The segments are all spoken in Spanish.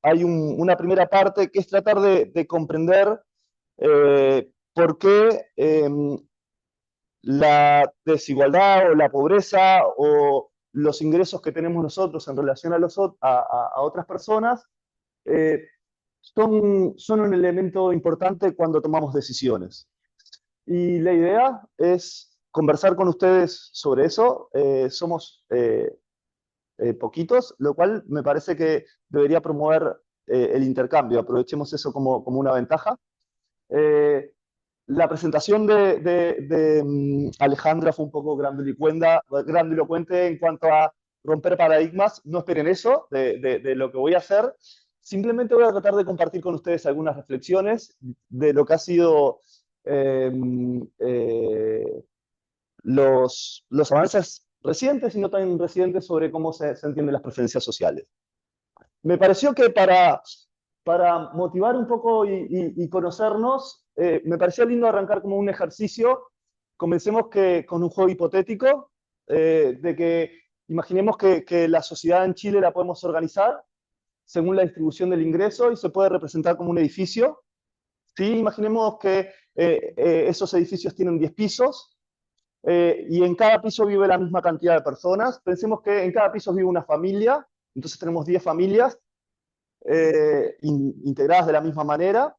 hay una primera parte que es tratar de comprender por qué la desigualdad o la pobreza o los ingresos que tenemos nosotros en relación a otras personas eh, son un elemento importante cuando tomamos decisiones. Y la idea es conversar con ustedes sobre eso. Somos poquitos, lo cual me parece que debería promover el intercambio. Aprovechemos eso como una ventaja. Eh, la presentación de Alejandra fue un poco grandilocuente en cuanto a romper paradigmas. No esperen eso de lo que voy a hacer. Simplemente voy a tratar de compartir con ustedes algunas reflexiones de lo que ha sido eh, eh, los avances recientes y no tan recientes sobre cómo se entienden las preferencias sociales. Me pareció que para motivar un poco y conocernos, me pareció lindo arrancar como un ejercicio. Comencemos con un juego hipotético, de que imaginemos que la sociedad en Chile la podemos organizar según la distribución del ingreso y se puede representar como un edificio. ¿Sí? Imaginemos que esos edificios tienen 10 pisos y en cada piso vive la misma cantidad de personas. Pensemos que en cada piso vive una familia, entonces tenemos 10 familias integradas de la misma manera.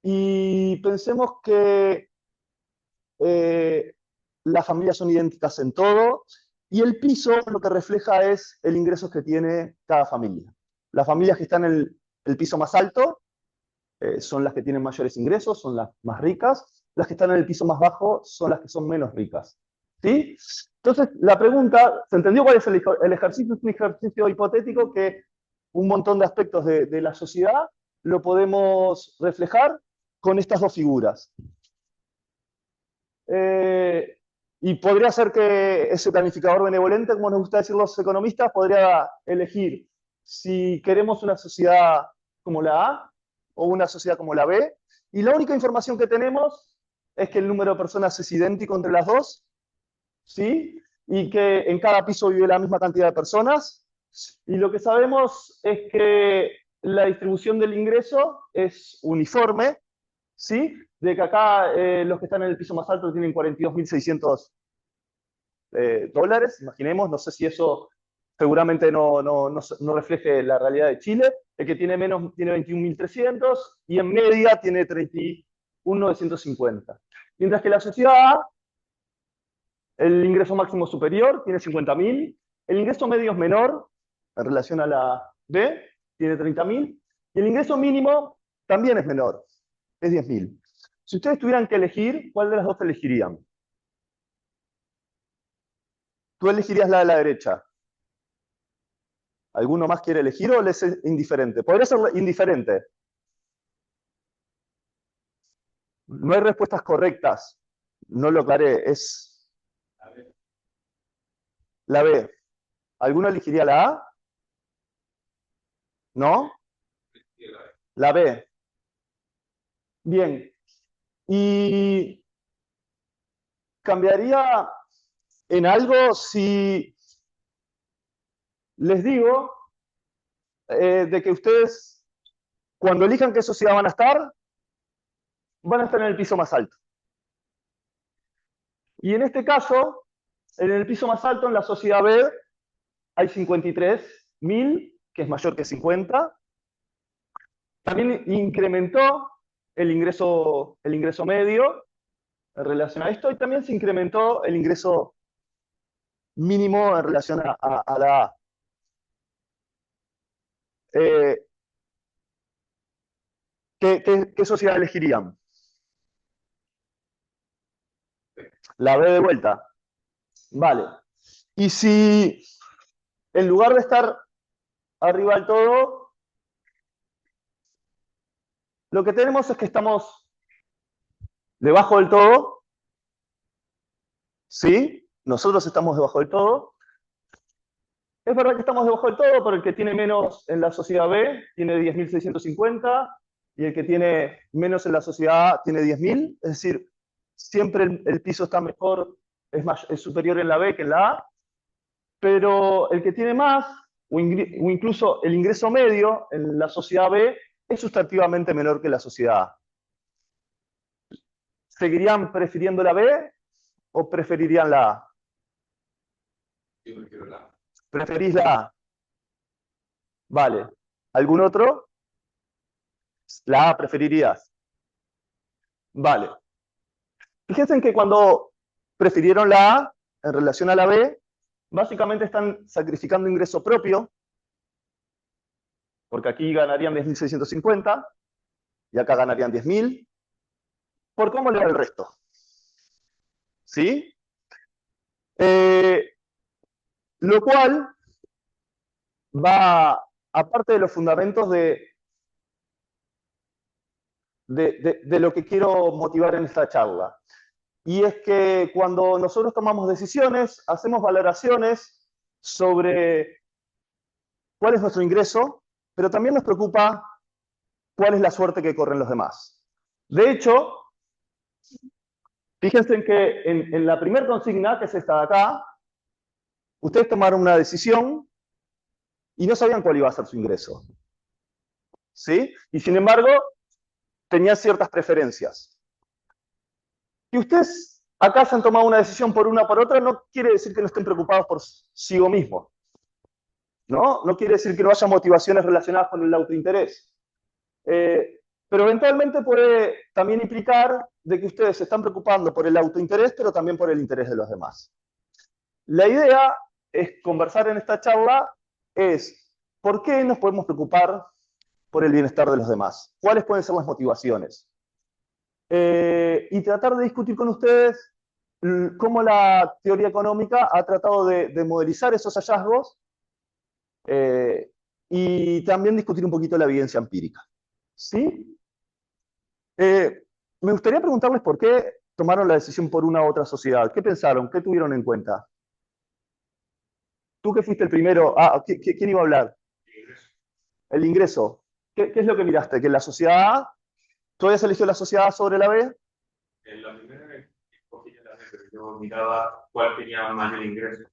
Y pensemos que eh, las familias son idénticas en todo, y el piso lo que refleja es el ingreso que tiene cada familia. Las familias que están en el piso más alto son las que tienen mayores ingresos, son las más ricas. Las que están en el piso más bajo son las que son menos ricas. ¿Sí? Entonces, la pregunta, ¿se entendió cuál es el ejercicio? Es un ejercicio hipotético que un montón de aspectos de la sociedad lo podemos reflejar con estas dos figuras. Eh, y podría ser que ese planificador benevolente, como nos gusta decir los economistas, podría elegir si queremos una sociedad como la A o una sociedad como la B. Y la única información que tenemos es que el número de personas es idéntico entre las dos, ¿sí? Y que en cada piso vive la misma cantidad de personas. Y lo que sabemos es que la distribución del ingreso es uniforme, ¿sí? De que acá los que están en el piso más alto tienen 42.600 dólares, imaginemos, no sé si eso seguramente no refleje la realidad de Chile. El que tiene menos tiene 21.300 y en media tiene 31.950. Mientras que la sociedad A, el ingreso máximo superior tiene 50.000, el ingreso medio es menor en relación a la B, tiene 30.000, y el ingreso mínimo también es menor, es 10.000. Si ustedes tuvieran que elegir, ¿cuál de las dos elegirían? Tú elegirías la de la derecha. ¿Alguno más quiere elegir o les es indiferente? Podría ser indiferente. No hay respuestas correctas. No lo aclaré. Es la B. ¿Alguno elegiría la A? ¿No? La B. Bien. ¿Y cambiaría en algo si les digo de que ustedes, cuando elijan qué sociedad van a estar en el piso más alto? Y en este caso, en el piso más alto, en la sociedad B, hay 53.000, que es mayor que 50. También incrementó el ingreso medio en relación a esto, y también se incrementó el ingreso mínimo en relación a la A. Eh, ¿qué sociedad elegirían? La B de vuelta. Vale. Y si en lugar de estar arriba del todo, lo que tenemos es que estamos debajo del todo, ¿sí? Nosotros estamos debajo del todo. Es verdad que estamos debajo del todo, pero el que tiene menos en la sociedad B tiene 10.650 y el que tiene menos en la sociedad A tiene 10.000. Es decir, siempre el piso está mejor, es superior en la B que en la A, pero el que tiene más o incluso el ingreso medio en la sociedad B es sustantivamente menor que la sociedad A. ¿Seguirían prefiriendo la B o preferirían la A? Yo prefiero la A. ¿Preferís la A? Vale. ¿Algún otro? La A preferirías. Vale. Fíjense en que cuando prefirieron la A en relación a la B, básicamente están sacrificando ingreso propio, porque aquí ganarían 10.650 y acá ganarían 10.000, por cómo le da el resto. ¿Sí? Lo cual va, aparte de los fundamentos de lo que quiero motivar en esta charla. Y es que cuando nosotros tomamos decisiones, hacemos valoraciones sobre cuál es nuestro ingreso, pero también nos preocupa cuál es la suerte que corren los demás. De hecho, fíjense en que en la primera consigna, que es esta de acá, ustedes tomaron una decisión y no sabían cuál iba a ser su ingreso. ¿Sí? Y sin embargo, tenían ciertas preferencias. Y ustedes acá se han tomado una decisión por una o por otra, no quiere decir que no estén preocupados por sí mismos. ¿No? No quiere decir que no haya motivaciones relacionadas con el autointerés. Pero eventualmente puede también implicar de que ustedes se están preocupando por el autointerés, pero también por el interés de los demás. La idea es conversar en esta charla es ¿por qué nos podemos preocupar por el bienestar de los demás? ¿Cuáles pueden ser las motivaciones? Y tratar de discutir con ustedes cómo la teoría económica ha tratado de modelizar esos hallazgos y también discutir un poquito la evidencia empírica. ¿Sí? Me gustaría preguntarles por qué tomaron la decisión por una u otra sociedad. ¿Qué pensaron? ¿Qué tuvieron en cuenta? Tú que fuiste el primero. ¿Quién iba a hablar? El ingreso. ¿Qué es lo que miraste? ¿Que en la sociedad A, tú habías elegido la sociedad A sobre la B? En la primera vez escogí la B, pero yo miraba cuál tenía mayor ingreso.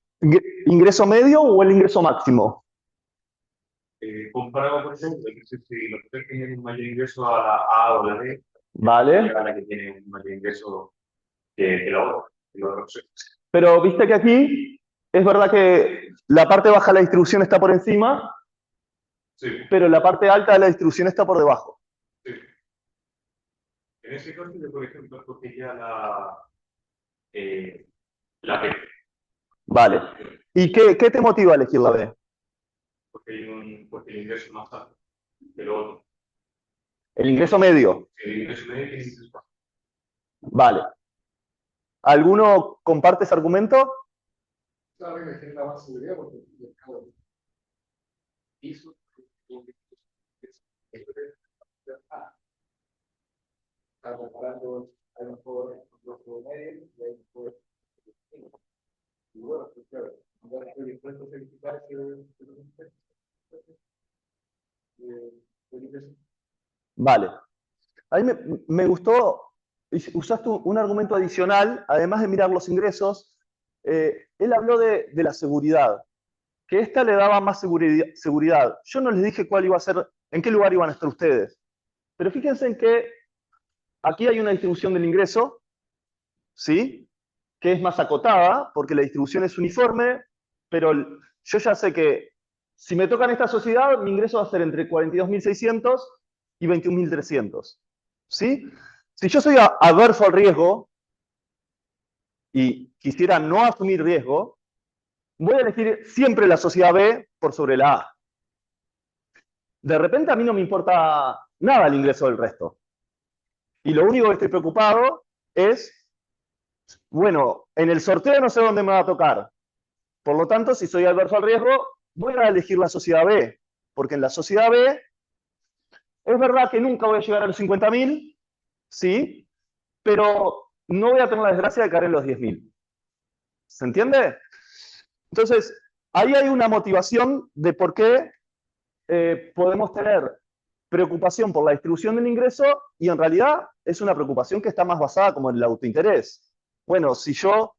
¿Ingreso medio o el ingreso máximo? Comparado, por ejemplo, si los tres tienen un mayor ingreso a la A o la B, Vale. a la que tiene un mayor ingreso que la otra. Pero viste que aquí es verdad que la parte baja de la distribución está por encima, sí, pero la parte alta de la distribución está por debajo. Sí. En ese caso, yo, por ejemplo, escogería la B. Vale. ¿Y qué te motiva a elegir la B? Porque el ingreso es más alto que lo otro. El ingreso medio. El ingreso medio tiene ingreso bajo. Vale. ¿Alguno comparte ese argumento? Claro, me genera más seguridad porque el mercado piso está comparando a lo mejor los medios y hay mejor. Y bueno, pues claro, ahora estoy dispuesto a verificar Vale. A mí me gustó, usaste un argumento adicional, además de mirar los ingresos, él habló de la seguridad, que esta le daba más seguridad. Yo no les dije cuál iba a ser, en qué lugar iban a estar ustedes, pero fíjense en que aquí hay una distribución del ingreso, ¿sí? Que es más acotada, porque la distribución es uniforme, pero yo ya sé que si me toca en esta sociedad, mi ingreso va a ser entre 42.600 y 21.300. ¿Sí? Si yo soy adverso al riesgo y quisiera no asumir riesgo, voy a elegir siempre la sociedad B por sobre la A. De repente a mí no me importa nada el ingreso del resto. Y lo único que estoy preocupado es, bueno, en el sorteo no sé dónde me va a tocar. Por lo tanto, si soy adverso al riesgo, voy a elegir la sociedad B. Porque en la sociedad B, es verdad que nunca voy a llegar a los 50.000, ¿sí? Pero no voy a tener la desgracia de caer en los 10.000. ¿Se entiende? Entonces, ahí hay una motivación de por qué podemos tener preocupación por la distribución del ingreso y en realidad es una preocupación que está más basada como en el autointerés. Bueno, si yo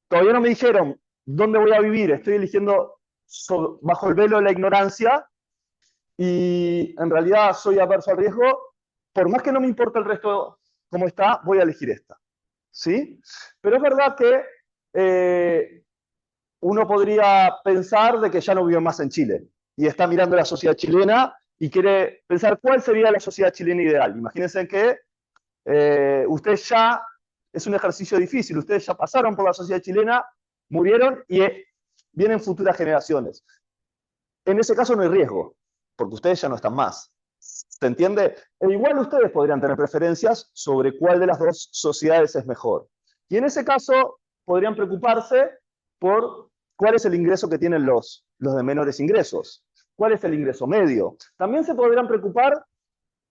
todavía no me dijeron dónde voy a vivir, estoy eligiendo bajo el velo de la ignorancia y en realidad soy adverso al riesgo, por más que no me importa el resto cómo está, voy a elegir esta. ¿Sí? Pero es verdad que uno podría pensar de que ya no vive más en Chile y está mirando la sociedad chilena y quiere pensar cuál sería la sociedad chilena ideal. Imagínense que ustedes ya, es un ejercicio difícil, ustedes ya pasaron por la sociedad chilena, murieron y vienen futuras generaciones. En ese caso no hay riesgo, porque ustedes ya no están más. ¿Se entiende? E igual ustedes podrían tener preferencias sobre cuál de las dos sociedades es mejor. Y en ese caso podrían preocuparse por cuál es el ingreso que tienen los de menores ingresos, cuál es el ingreso medio. También se podrían preocupar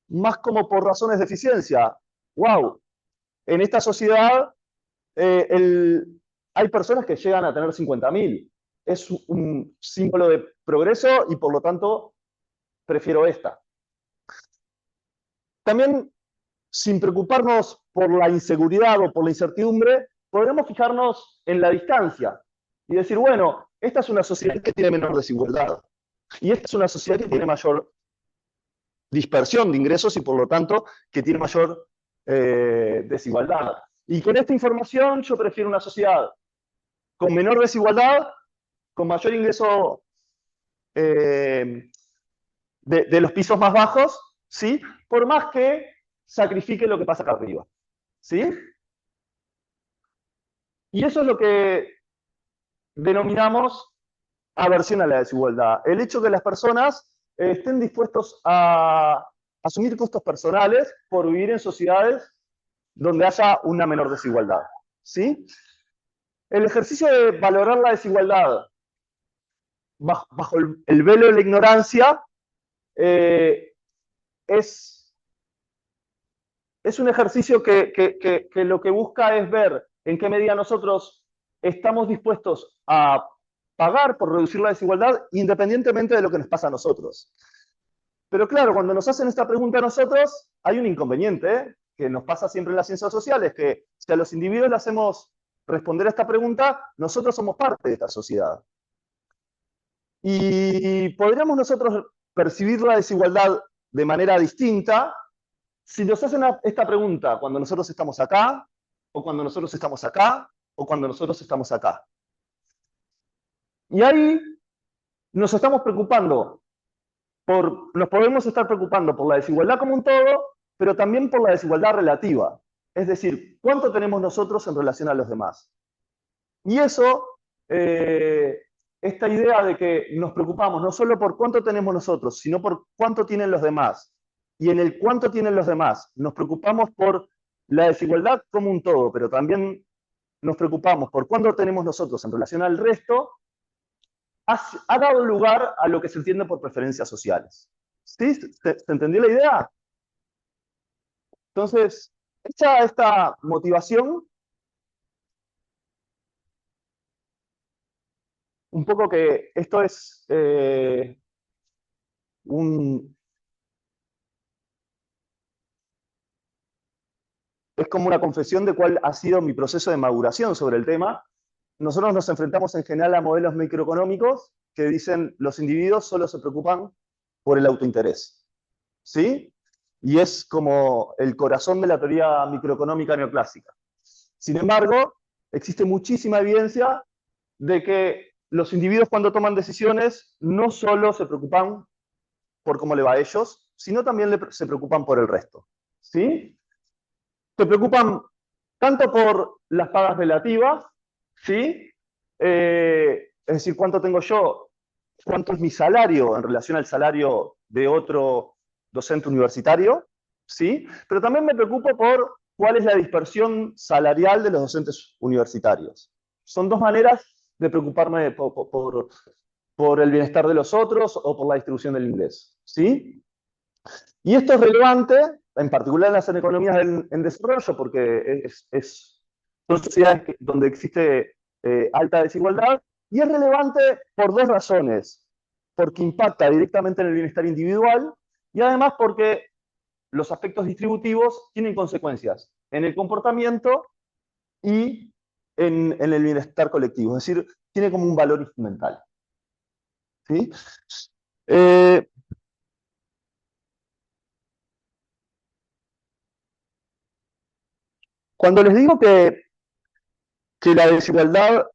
más como por razones de eficiencia. ¡Wow! En esta sociedad hay personas que llegan a tener 50.000. Es un símbolo de progreso y por lo tanto prefiero esta. También, sin preocuparnos por la inseguridad o por la incertidumbre, podremos fijarnos en la distancia y decir, bueno, esta es una sociedad que tiene menor desigualdad y esta es una sociedad que tiene mayor dispersión de ingresos y por lo tanto que tiene mayor desigualdad. Y con esta información yo prefiero una sociedad con menor desigualdad, con mayor ingreso de los pisos más bajos, ¿sí? Por más que sacrifique lo que pasa acá arriba. ¿Sí? Y eso es lo que denominamos aversión a la desigualdad. El hecho de que las personas estén dispuestos a asumir costos personales por vivir en sociedades donde haya una menor desigualdad. ¿Sí? El ejercicio de valorar la desigualdad bajo el velo de la ignorancia es un ejercicio que lo que busca es ver en qué medida nosotros estamos dispuestos a pagar por reducir la desigualdad independientemente de lo que nos pasa a nosotros. Pero claro, cuando nos hacen esta pregunta a nosotros, hay un inconveniente, que nos pasa siempre en las ciencias sociales, que si a los individuos le hacemos responder a esta pregunta, nosotros somos parte de esta sociedad. Y podríamos nosotros percibir la desigualdad de manera distinta si nos hacen esta pregunta cuando nosotros estamos acá, o cuando nosotros estamos acá, o cuando nosotros estamos acá. Y ahí nos estamos preocupando nos podemos estar preocupando por la desigualdad como un todo, pero también por la desigualdad relativa. Es decir, ¿cuánto tenemos nosotros en relación a los demás? Y eso, esta idea de que nos preocupamos no solo por cuánto tenemos nosotros, sino por cuánto tienen los demás. Y en el cuánto tienen los demás, nos preocupamos por la desigualdad como un todo, pero también nos preocupamos por cuánto tenemos nosotros en relación al resto, ha dado lugar a lo que se entiende por preferencias sociales. ¿Sí? ¿Se entendió la idea? Entonces, hecha esta motivación, un poco que esto es es como una confesión de cuál ha sido mi proceso de maduración sobre el tema. Nosotros nos enfrentamos en general a modelos microeconómicos que dicen los individuos solo se preocupan por el autointerés. ¿Sí? Y es como el corazón de la teoría microeconómica neoclásica. Sin embargo, existe muchísima evidencia de que los individuos cuando toman decisiones no solo se preocupan por cómo le va a ellos, sino también se preocupan por el resto. ¿Sí? Se preocupan tanto por las pagas relativas, ¿sí? Es decir, cuánto tengo yo, cuánto es mi salario en relación al salario de otro docente universitario, ¿sí? Pero también me preocupo por cuál es la dispersión salarial de los docentes universitarios. Son dos maneras de preocuparme por el bienestar de los otros o por la distribución del ingreso, ¿sí? Y esto es relevante, en particular en las economías en desarrollo, porque son sociedades donde existe alta desigualdad, y es relevante por dos razones. Porque impacta directamente en el bienestar individual, y además porque los aspectos distributivos tienen consecuencias en el comportamiento y en el bienestar colectivo. Es decir, tiene como un valor instrumental. ¿Sí? Eh, Cuando les digo que la desigualdad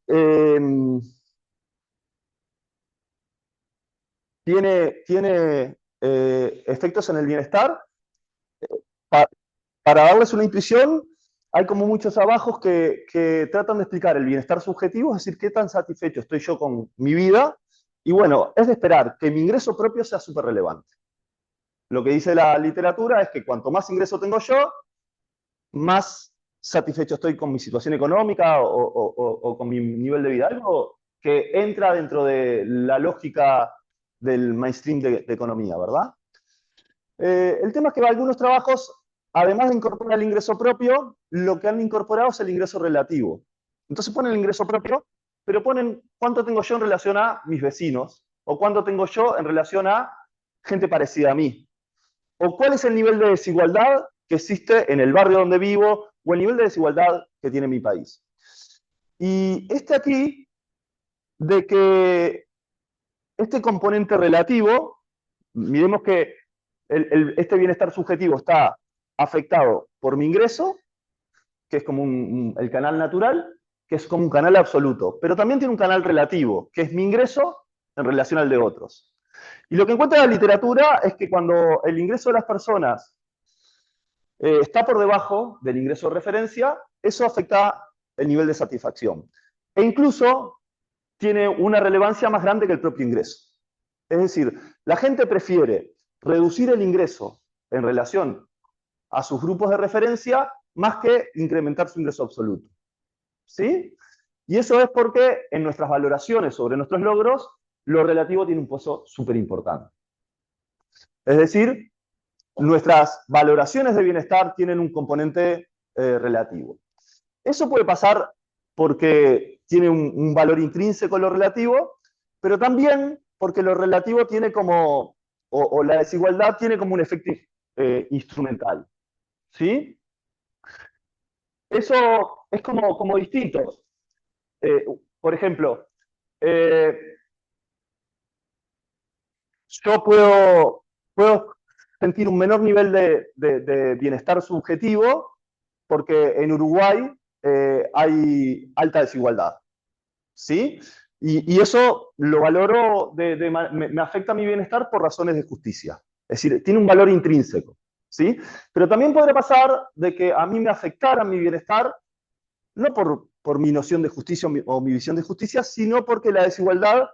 tiene efectos en el bienestar, pa- para darles una intuición, hay como muchos trabajos que tratan de explicar el bienestar subjetivo, es decir, qué tan satisfecho estoy yo con mi vida. Y bueno, es de esperar que mi ingreso propio sea súper relevante. Lo que dice la literatura es que cuanto más ingreso tengo yo, más satisfecho estoy con mi situación económica o con mi nivel de vida. Algo que entra dentro de la lógica del mainstream de economía, ¿verdad? El tema es que algunos trabajos, además de incorporar el ingreso propio, lo que han incorporado es el ingreso relativo. Entonces ponen el ingreso propio, pero ponen cuánto tengo yo en relación a mis vecinos, o cuánto tengo yo en relación a gente parecida a mí, o cuál es el nivel de desigualdad que existe en el barrio donde vivo, o el nivel de desigualdad que tiene mi país. Y aquí, de que este componente relativo, miremos que este bienestar subjetivo está afectado por mi ingreso, que es como el canal natural, que es como un canal absoluto, pero también tiene un canal relativo, que es mi ingreso en relación al de otros. Y lo que encuentra la literatura es que cuando el ingreso de las personas está por debajo del ingreso de referencia, eso afecta el nivel de satisfacción. E incluso tiene una relevancia más grande que el propio ingreso. Es decir, la gente prefiere reducir el ingreso en relación a sus grupos de referencia más que incrementar su ingreso absoluto. ¿Sí? Y eso es porque en nuestras valoraciones sobre nuestros logros, lo relativo tiene un peso súper importante. Es decir, nuestras valoraciones de bienestar tienen un componente relativo. Eso puede pasar porque tiene un valor intrínseco lo relativo, pero también porque lo relativo tiene como, o la desigualdad tiene como un efecto instrumental. ¿Sí? Eso es como distinto. Eh, por ejemplo, eh, yo puedo sentir un menor nivel de bienestar subjetivo porque en Uruguay hay alta desigualdad. ¿Sí? Y eso lo valoro, me afecta a mi bienestar por razones de justicia. Es decir, tiene un valor intrínseco. ¿Sí? Pero también podría pasar de que a mí me afectara mi bienestar, no por mi noción de justicia o mi visión de justicia, sino porque la desigualdad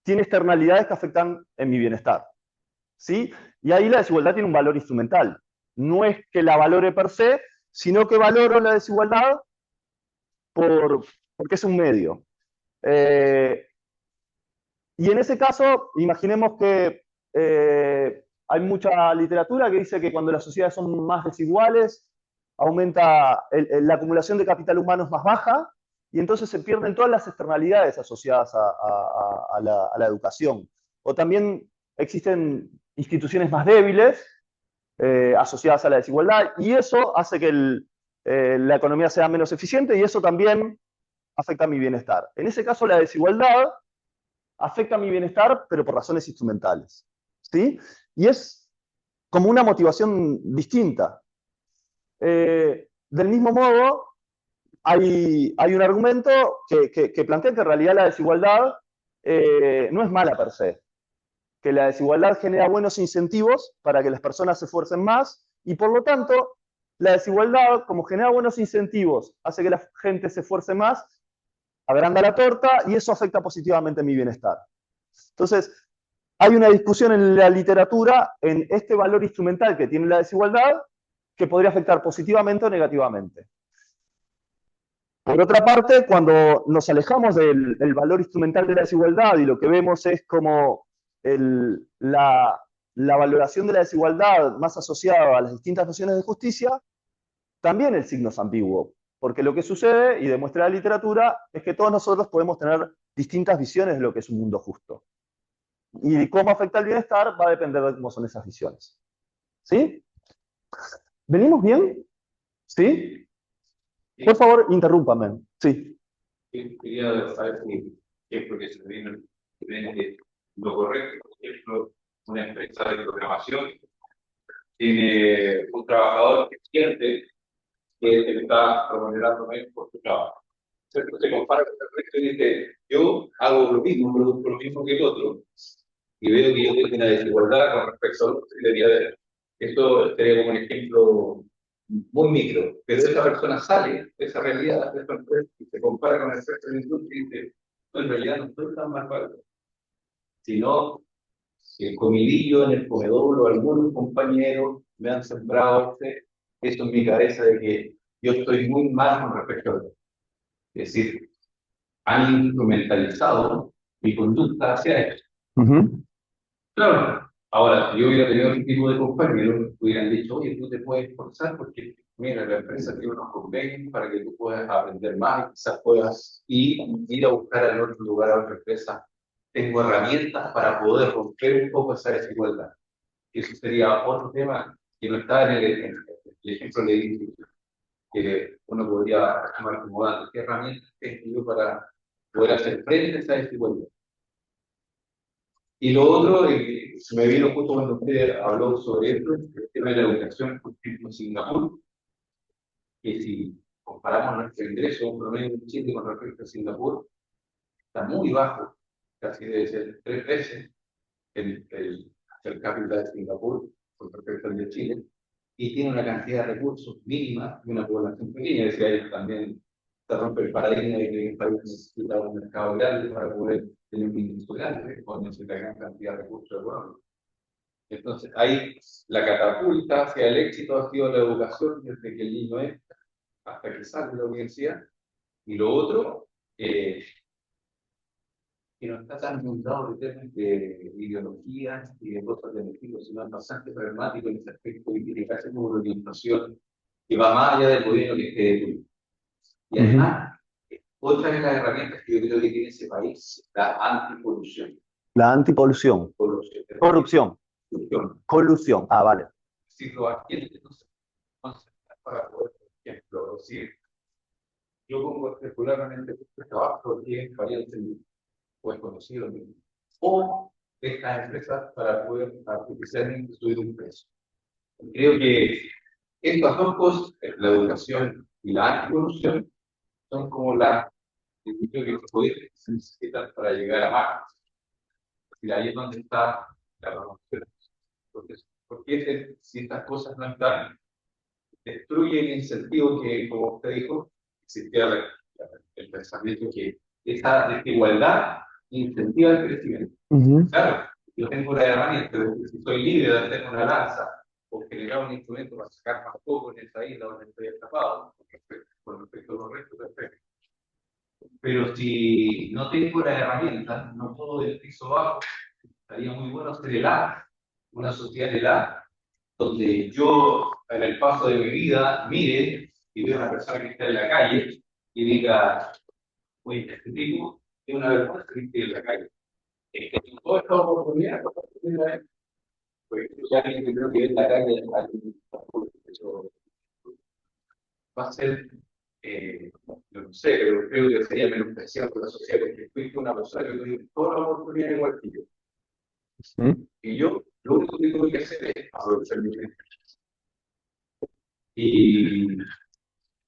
tiene externalidades que afectan en mi bienestar. ¿Sí? Y ahí la desigualdad tiene un valor instrumental. No es que la valore per se, sino que valoro la desigualdad porque es un medio. Eh, y en ese caso, imaginemos que hay mucha literatura que dice que cuando las sociedades son más desiguales, aumenta la acumulación de capital humano es más baja, y entonces se pierden todas las externalidades asociadas a la educación. O también existen instituciones más débiles asociadas a la desigualdad, y eso hace que la economía sea menos eficiente, y eso también afecta a mi bienestar. En ese caso, la desigualdad afecta a mi bienestar, pero por razones instrumentales. ¿Sí? Y es como una motivación distinta. Del mismo modo, hay un argumento que plantea que en realidad la desigualdad no es mala per se, que la desigualdad genera buenos incentivos para que las personas se esfuercen más y por lo tanto la desigualdad, como genera buenos incentivos, hace que la gente se esfuerce más, agranda la torta y eso afecta positivamente mi bienestar. Entonces, hay una discusión en la literatura en este valor instrumental que tiene la desigualdad que podría afectar positivamente o negativamente. Por otra parte, cuando nos alejamos del valor instrumental de la desigualdad y lo que vemos es como la valoración de la desigualdad más asociada a las distintas nociones de justicia, también el signo es ambiguo, porque lo que sucede, y demuestra la literatura, es que todos nosotros podemos tener distintas visiones de lo que es un mundo justo. Y cómo afecta el bienestar va a depender de cómo son esas visiones. ¿Sí? ¿Venimos bien? ¿Sí? Por favor, interrúmpame. Sí. Quería saber si es porque se viene lo correcto. Por ejemplo, una empresa de programación tiene un trabajador que siente que él está remunerando menos por su trabajo. ¿Cierto? Se compara con el resto y dice, yo hago lo mismo, produzco lo mismo que el otro, y veo que yo tengo una desigualdad con respecto a lo que debería haber. Esto sería como un ejemplo muy micro, pero esa persona sale de esa realidad, de esa empresa, y se compara con el resto de la industria y dice, no, en realidad no estoy tan mal pagado, sino que el comidillo en el comedor o algunos compañeros me han sembrado eso en mi cabeza de que yo estoy muy mal con respecto a eso. Es decir, han instrumentalizado mi conducta hacia eso. Claro, ahora, si yo hubiera tenido ese tipo de compañeros, hubieran dicho, oye, tú te puedes esforzar porque, mira, la empresa tiene unos convenios para que tú puedas aprender más y quizás puedas ir a buscar al otro lugar, a otra empresa. Tengo herramientas para poder romper un poco esa desigualdad. Y eso sería otro tema que no está en el ejemplo de edificio, que uno podría tomar como datos. ¿Qué herramientas tengo yo para poder hacer frente a esa desigualdad? Y lo otro, se me vino justo cuando usted habló sobre esto, el tema de la educación, por ejemplo, en Singapur, que si comparamos nuestro ingreso, un promedio de Chile con respecto a Singapur, está muy bajo, casi debe ser 3 veces el cápita de Singapur con respecto al de Chile, y tiene una cantidad de recursos mínima y una población pequeña. Decía él también, se rompe el paradigma de que el país necesita un mercado grande para poder tener un ingreso grande, o necesita gran cantidad de recursos económicos. Entonces, ahí la catapulta hacia el éxito ha sido la educación desde que el niño es hasta que sale de la universidad. Y lo otro, que no está tan inundado de temas de ideologías y de cosas de estilo, sino es bastante pragmático en ese aspecto y tiene que hacer una orientación que va más allá del gobierno que esté de turno. Y además, otra de las herramientas que yo creo que tiene ese país es la antipolución. La antipolución. Corrupción. Colusión. Ah, vale. Decirlo aquí, entonces, para poder, por ejemplo, decir, yo pongo particularmente este trabajo que es pariente o es conocido, o estas empresas para poder artificialmente subir un precio. Creo que estas dos cosas, la educación y la anticorrupción, son como las que se necesitan para llegar a más. Y ahí es donde está la revolución. Porque si estas cosas no están, destruye el incentivo que, como usted dijo, existía el pensamiento que esa desigualdad incentiva el crecimiento. Claro, yo tengo la herramienta, si soy libre de hacer una lanza o generar un instrumento para sacar más poco en esa isla donde estoy atrapado, con respecto a los restos del efecto. Pero si no tengo la herramienta, no puedo del piso bajo, estaría muy bueno hacer el A, una sociedad de A, donde yo en el paso de mi vida mire y veo a una persona que está en la calle y diga, oye, este tipo es una vergüenza que esté en la calle. Toda esta oportunidad, pues ya que creo que en la calle va a ser, yo no sé, pero creo que sería menospreciado por la sociedad, porque fuiste una persona que tiene toda la oportunidad igual que yo. Y yo lo único que tengo que hacer es aprovechar mi tiempo. Y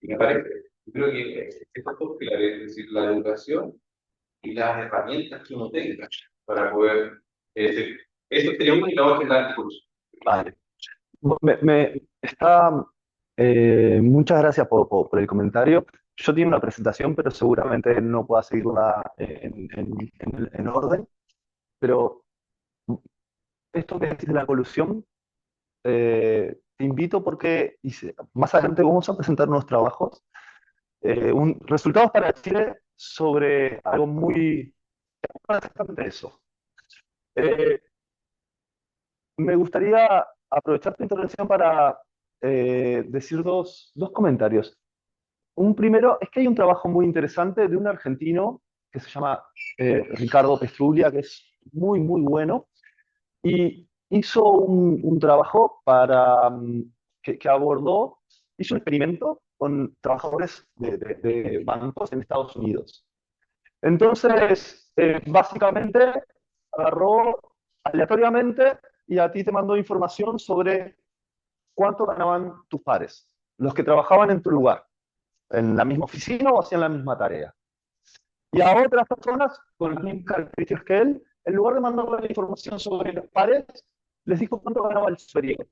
me parece, yo creo que estos dos pilares, es decir, la educación y las herramientas que uno tenga para poder, eso sería uno y la otra es la anticorrupción. Vale. Muchas gracias por el comentario. Yo tengo una presentación, pero seguramente no pueda seguirla en orden. Pero esto que decís de la colusión, te invito porque más adelante vamos a presentar unos trabajos, resultados para Chile sobre algo muy exactamente eso. Me gustaría aprovechar tu intervención para decir dos comentarios. Un primero es que hay un trabajo muy interesante de un argentino que se llama Ricardo Pestrulia, que es muy, muy bueno, y hizo un trabajo que abordó, hizo un experimento con trabajadores de bancos en Estados Unidos. Entonces, básicamente, agarró aleatoriamente y a ti te mandó información sobre cuánto ganaban tus pares, los que trabajaban en tu lugar, en la misma oficina o hacían la misma tarea. Y a otras personas con las mismas características que él, en lugar de mandarle la información sobre los pares, les dijo cuánto ganaba el superior.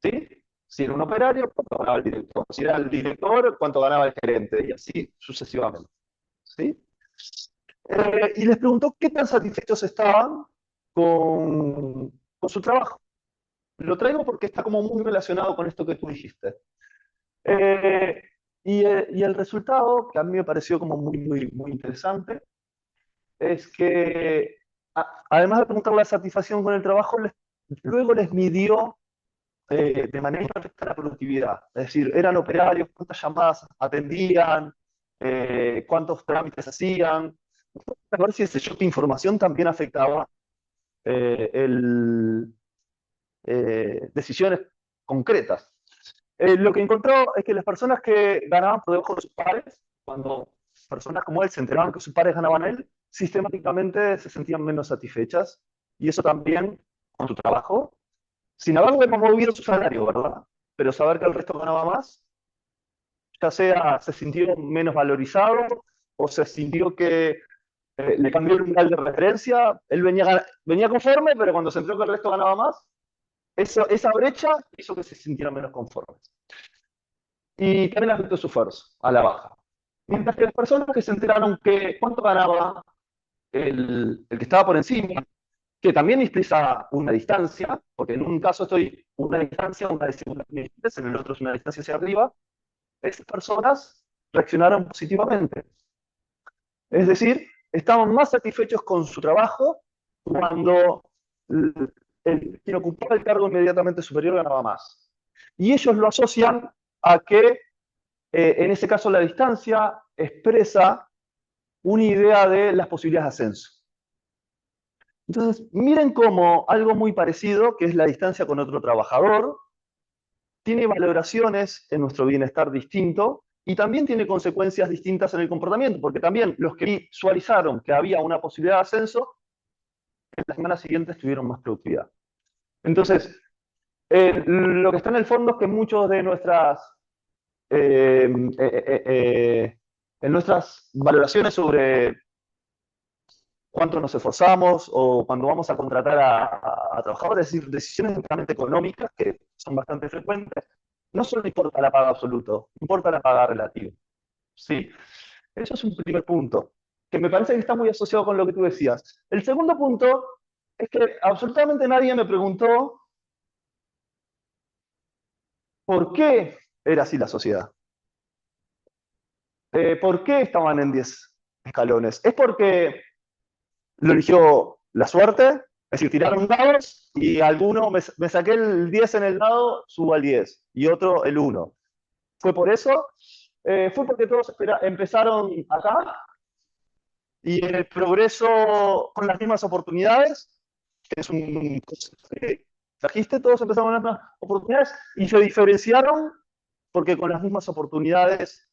¿Sí? Si era un operario, cuánto ganaba el director. Si era el director, cuánto ganaba el gerente, y así sucesivamente. ¿Sí? Y les preguntó qué tan satisfechos estaban con su trabajo. Lo traigo porque está como muy relacionado con esto que tú dijiste. Eh, y el resultado, que a mí me pareció como muy interesante, es que además de preguntar la satisfacción con el trabajo, luego les midió de manera incorrecta la productividad. Es decir, eran operarios, cuántas llamadas atendían, cuántos trámites hacían. A ver si ese shock de información también afectaba decisiones concretas. Lo que encontró es que las personas que ganaban por debajo de sus pares, cuando personas como él se enteraban que sus pares ganaban él, sistemáticamente se sentían menos satisfechas. Y eso también con su trabajo, sin haberle movido su salario, ¿verdad? Pero saber que el resto ganaba más, ya sea se sintió menos valorizado o se sintió que le cambió el umbral de referencia. Él venía conforme, pero cuando se enteró que el resto ganaba más, esa brecha hizo que se sintieran menos conformes. Y también afectó su esfuerzo a la baja. Mientras que las personas que se enteraron que cuánto ganaba el que estaba por encima, que también implica una distancia, porque en un caso estoy una distancia, una desigualdad, en el otro es una distancia hacia arriba, esas personas reaccionaron positivamente. Es decir, estaban más satisfechos con su trabajo cuando quien ocupaba el cargo inmediatamente superior ganaba más. Y ellos lo asocian a que, en ese caso, la distancia expresa una idea de las posibilidades de ascenso. Entonces, miren cómo algo muy parecido, que es la distancia con otro trabajador, tiene valoraciones en nuestro bienestar distinto y también tiene consecuencias distintas en el comportamiento, porque también los que visualizaron que había una posibilidad de ascenso, en las semanas siguientes tuvieron más productividad. Entonces, lo que está en el fondo es que muchos de nuestras valoraciones sobre cuánto nos esforzamos o cuando vamos a contratar a trabajadores, es decir, decisiones enteramente económicas que son bastante frecuentes, no solo importa la paga absoluto, importa la paga relativa. ¿Sí? Eso es un primer punto, que me parece que está muy asociado con lo que tú decías. El segundo punto es que absolutamente nadie me preguntó por qué era así la sociedad. ¿Por qué estaban en 10 escalones? ¿Es porque lo eligió la suerte? Es decir, tiraron dados y alguno me saqué el 10 en el dado, subo al 10, y otro el 1. ¿Fue por eso? ¿Fue porque todos empezaron acá? Y en el progreso con las mismas oportunidades, que es un que trajiste, todos empezaron con las mismas oportunidades y se diferenciaron porque con las mismas oportunidades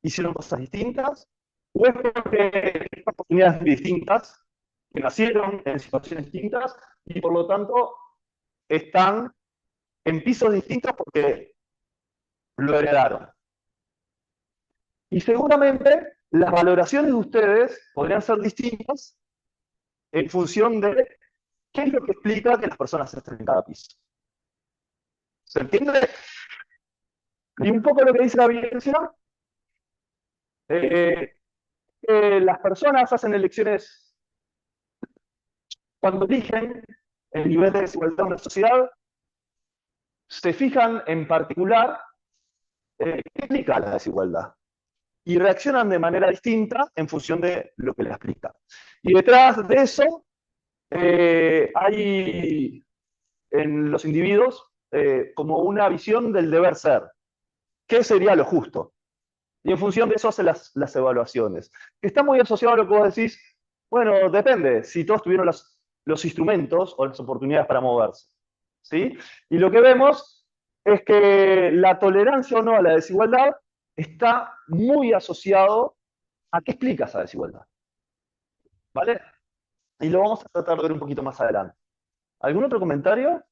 hicieron cosas distintas, o es porque hay oportunidades distintas que nacieron en situaciones distintas y por lo tanto están en pisos distintos porque lo heredaron. Y seguramente las valoraciones de ustedes podrían ser distintas en función de qué es lo que explica que las personas estén en cada piso. ¿Se entiende? Y un poco lo que dice la evidencia, las personas hacen elecciones cuando eligen el nivel de desigualdad de una sociedad, se fijan en particular qué explica la desigualdad y reaccionan de manera distinta en función de lo que la explica. Y detrás de eso hay en los individuos como una visión del deber ser. ¿Qué sería lo justo? Y en función de eso hace las evaluaciones. Está muy asociado a lo que vos decís, bueno, depende, si todos tuvieron los instrumentos o las oportunidades para moverse. ¿Sí? Y lo que vemos es que la tolerancia o no a la desigualdad está muy asociado a qué explica esa desigualdad. ¿vale? Y lo vamos a tratar de ver un poquito más adelante. ¿Algún otro comentario?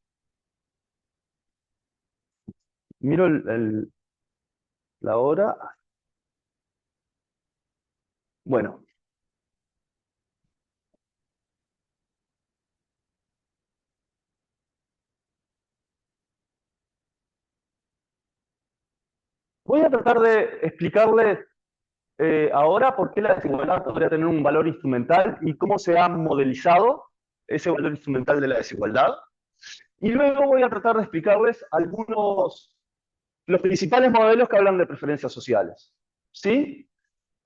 Miro la hora. Bueno, voy a tratar de explicarles ahora por qué la desigualdad podría tener un valor instrumental y cómo se ha modelizado ese valor instrumental de la desigualdad. Y luego voy a tratar de explicarles los principales modelos que hablan de preferencias sociales. ¿Sí?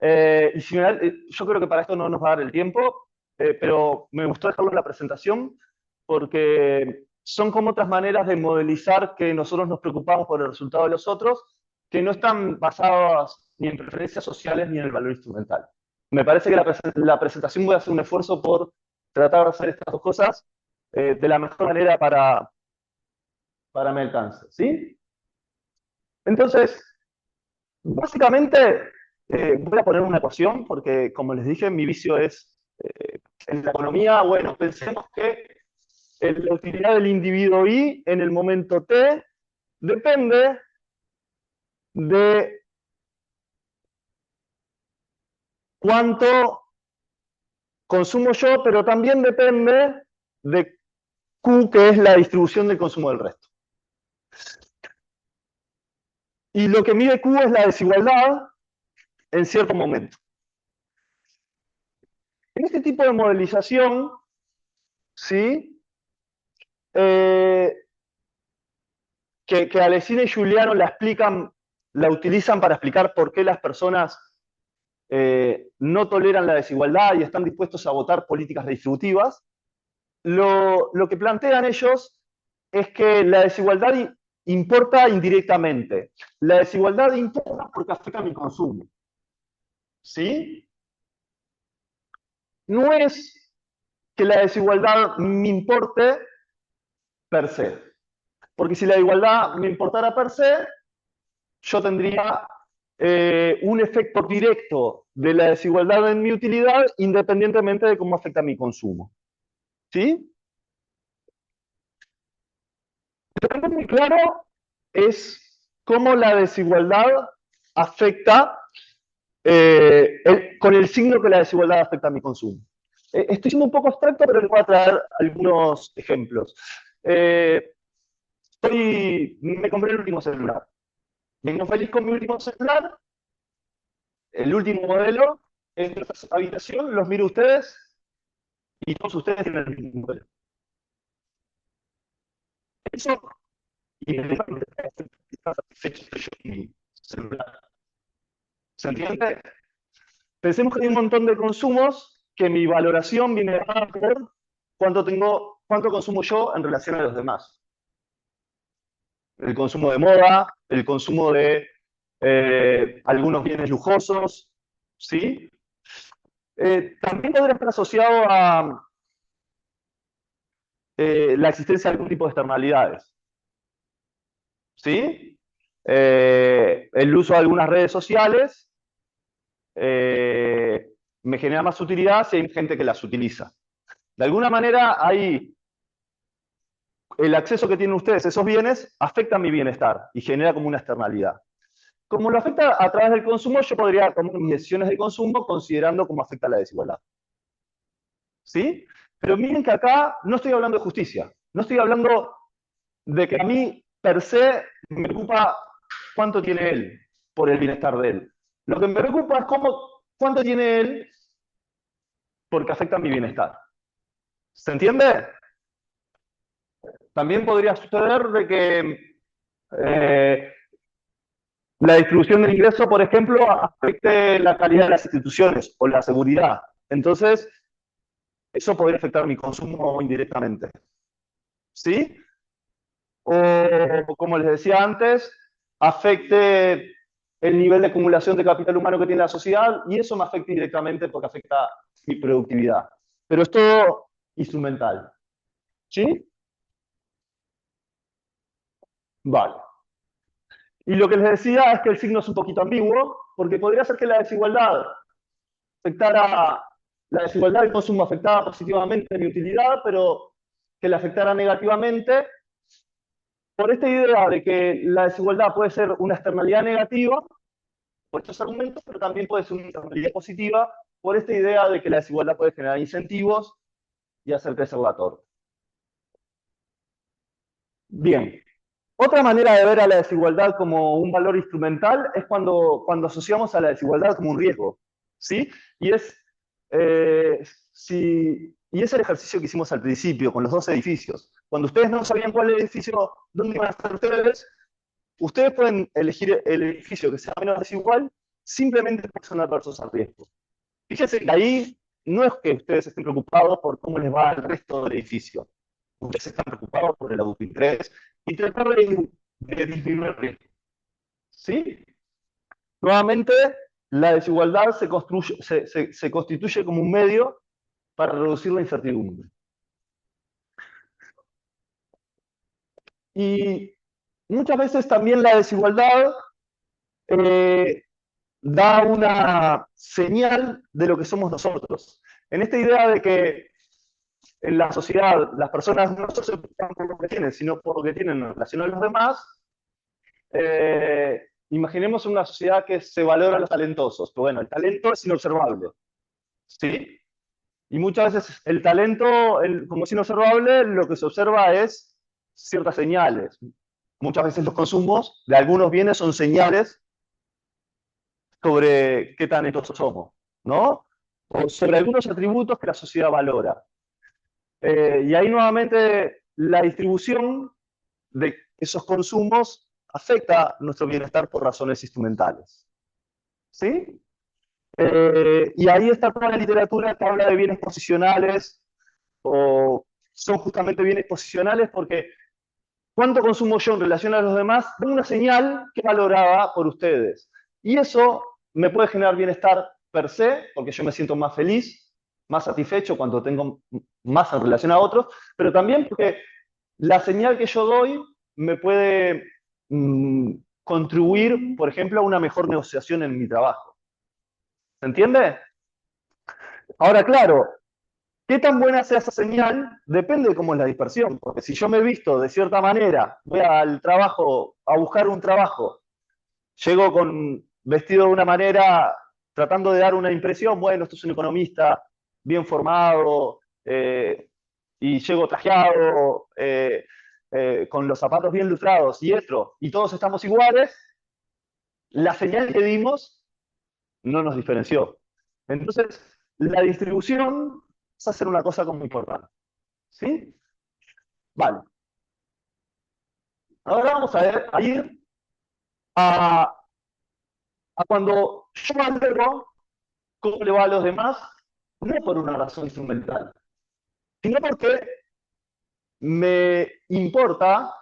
Y yo creo que para esto no nos va a dar el tiempo, pero me gustó dejarlo en la presentación porque son como otras maneras de modelizar que nosotros nos preocupamos por el resultado de los otros, que no están basadas ni en preferencias sociales ni en el valor instrumental. Me parece que la presentación voy a hacer un esfuerzo por tratar de hacer estas dos cosas de la mejor manera para mi alcance. ¿Sí? Entonces, básicamente, voy a poner una ecuación porque, como les dije, mi vicio es, en la economía, bueno, pensemos que la utilidad del individuo Y en el momento T depende de cuánto consumo yo, pero también depende de Q, que es la distribución del consumo del resto. Y lo que mide Q es la desigualdad en cierto momento. En este tipo de modelización, ¿sí? Que Alesina y Giuliano la utilizan para explicar por qué las personas no toleran la desigualdad y están dispuestos a votar políticas redistributivas. Lo que plantean ellos es que la desigualdad importa indirectamente. La desigualdad importa porque afecta a mi consumo. ¿Sí? No es que la desigualdad me importe per se. Porque si la igualdad me importara per se, yo tendría un efecto directo de la desigualdad en mi utilidad independientemente de cómo afecta mi consumo. ¿Sí? Lo que no es muy claro es cómo la desigualdad afecta, con el signo que la desigualdad afecta a mi consumo. Estoy siendo un poco abstracto, pero les voy a traer algunos ejemplos. Me compré el último celular. Vengo feliz con mi último celular, el último modelo, en esta habitación, los miro ustedes y todos ustedes tienen el mismo modelo. Eso, y el está satisfecho yo con mi celular. ¿Se entiende? Pensemos que hay un montón de consumos que mi valoración viene a por cuánto consumo yo en relación a los demás. El consumo de moda, el consumo de algunos bienes lujosos, ¿sí? También podría estar asociado a la existencia de algún tipo de externalidades. ¿Sí? El uso de algunas redes sociales me genera más utilidad si hay gente que las utiliza. De alguna manera, el acceso que tienen ustedes a esos bienes afecta mi bienestar y genera como una externalidad. Como lo afecta a través del consumo, yo podría tomar mis decisiones de consumo considerando cómo afecta la desigualdad. ¿Sí? Pero miren que acá no estoy hablando de justicia. No estoy hablando de que a mí, per se, me preocupa cuánto tiene él por el bienestar de él. Lo que me preocupa es cuánto tiene él porque afecta a mi bienestar. ¿Se entiende? También podría suceder de que la distribución del ingreso, por ejemplo, afecte la calidad de las instituciones o la seguridad. Entonces, eso podría afectar mi consumo indirectamente. ¿Sí? O, como les decía antes, afecte el nivel de acumulación de capital humano que tiene la sociedad y eso me afecta directamente porque afecta mi productividad. Pero es todo instrumental. ¿Sí? Vale. Y lo que les decía es que el signo es un poquito ambiguo, porque podría ser que la desigualdad afectara la desigualdad del consumo afectaba positivamente mi utilidad, pero que la afectara negativamente por esta idea de que la desigualdad puede ser una externalidad negativa, por estos argumentos, pero también puede ser una externalidad positiva, por esta idea de que la desigualdad puede generar incentivos y hacer crecer la torta. Bien. Otra manera de ver a la desigualdad como un valor instrumental es cuando asociamos a la desigualdad como un riesgo, ¿sí? Y y es el ejercicio que hicimos al principio con los dos edificios. Cuando ustedes no sabían cuál edificio, dónde iban a estar ustedes pueden elegir el edificio que sea menos desigual simplemente porque son adversos al riesgo. Fíjense que ahí no es que ustedes estén preocupados por cómo les va al resto del edificio. Ustedes están preocupados por el autointerés y tratar de disminuir el riesgo. ¿Sí? Nuevamente, la desigualdad se constituye como un medio para reducir la incertidumbre. Y muchas veces también la desigualdad da una señal de lo que somos nosotros. En esta idea de que en la sociedad las personas no se preocupan por lo que tienen, sino por lo que tienen en relación a los demás, imaginemos una sociedad que se valora a los talentosos. Pero bueno, el talento es inobservable, ¿sí? Y muchas veces el talento, como es inobservable, lo que se observa es ciertas señales. Muchas veces los consumos de algunos bienes son señales sobre qué talentosos somos, ¿no? O sobre algunos atributos que la sociedad valora. Y ahí nuevamente la distribución de esos consumos afecta nuestro bienestar por razones instrumentales. ¿Sí? Y ahí está toda la literatura que habla de bienes posicionales, o son justamente bienes posicionales porque cuánto consumo yo en relación a los demás da una señal que es valorada por ustedes. Y eso me puede generar bienestar per se, porque yo me siento más feliz, más satisfecho cuando tengo más en relación a otros, pero también porque la señal que yo doy me puede contribuir, por ejemplo, a una mejor negociación en mi trabajo. ¿Se entiende? Ahora, claro, ¿qué tan buena sea esa señal? Depende de cómo es la dispersión, porque si yo me he visto de cierta manera, voy al trabajo, a buscar un trabajo, llego vestido de una manera, tratando de dar una impresión, bueno, esto es un economista bien formado, y llego trajeado, con los zapatos bien lustrados y todos estamos iguales, la señal que dimos no nos diferenció. Entonces, la distribución es hacer una cosa como importante. ¿Sí? Vale. Ahora vamos a ir a cuando yo valoro cómo le va a los demás, no por una razón instrumental, sino porque me importa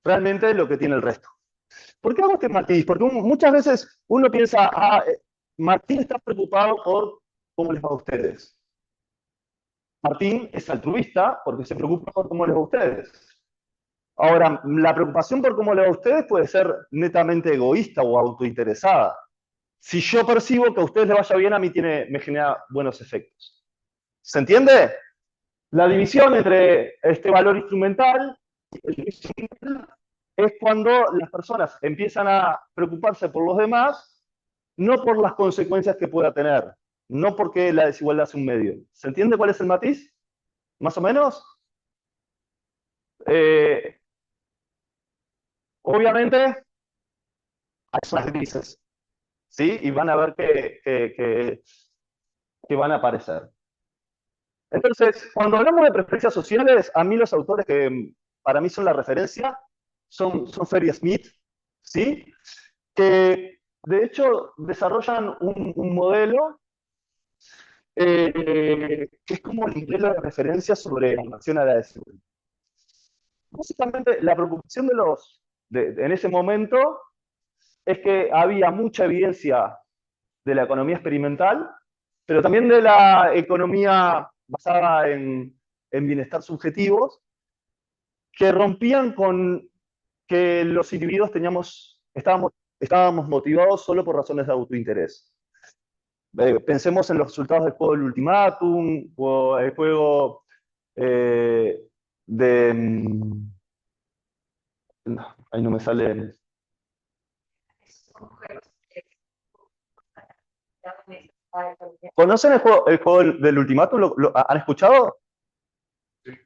realmente lo que tiene el resto. ¿Por qué hago este matiz? Porque muchas veces uno piensa, Martín está preocupado por cómo les va a ustedes. Martín es altruista porque se preocupa por cómo les va a ustedes. Ahora, la preocupación por cómo le va a ustedes puede ser netamente egoísta o autointeresada. Si yo percibo que a ustedes les vaya bien, a mí me genera buenos efectos. ¿Se entiende? La división entre este valor instrumental es cuando las personas empiezan a preocuparse por los demás, no por las consecuencias que pueda tener, no porque la desigualdad es un medio. ¿Se entiende cuál es el matiz? ¿Más o menos? Obviamente, hay zonas grises, ¿sí? Y van a ver que van a aparecer. Entonces, cuando hablamos de preferencias sociales, a mí los autores que para mí son la referencia son Ferry Smith, ¿sí? Que de hecho desarrollan un modelo que es como el modelo de referencia sobre la relación a la desigualdad. Básicamente, la preocupación en ese momento es que había mucha evidencia de la economía experimental, pero también de la economía basada en bienestar subjetivos, que rompían con que los individuos estábamos motivados solo por razones de autointerés. Pensemos en los resultados del juego del Ultimátum, o el juego de... no, ahí no me sale... ¿Conocen el juego del Ultimátum? ¿Han escuchado?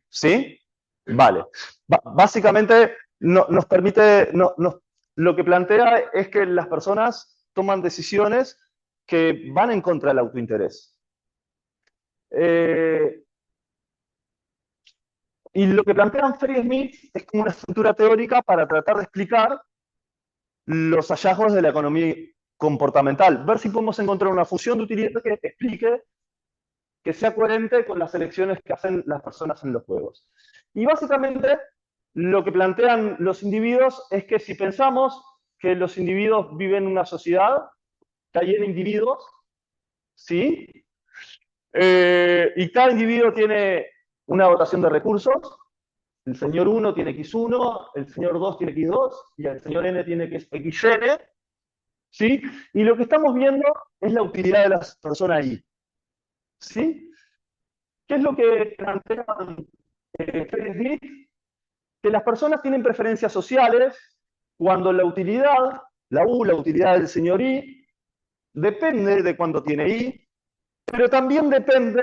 ¿Sí? Vale. Básicamente nos permite, lo que plantea es que las personas toman decisiones que van en contra del autointerés. Y lo que plantean Ferry Smith es como una estructura teórica para tratar de explicar los hallazgos de la economía comportamental. Ver si podemos encontrar una fusión de utilidad que explique, que sea coherente con las elecciones que hacen las personas en los juegos. Y básicamente lo que plantean los individuos es que si pensamos que los individuos viven en una sociedad que hay en individuos, ¿sí? Y cada individuo tiene una dotación de recursos. El señor 1 tiene X1, el señor 2 tiene X2 y el señor N tiene XN. ¿Sí? Y lo que estamos viendo es la utilidad de las personas ahí. ¿Sí? ¿Qué es lo que plantean Ferry Smith? Que las personas tienen preferencias sociales cuando la utilidad, la U, la utilidad del señor I, depende de cuándo tiene I, pero también depende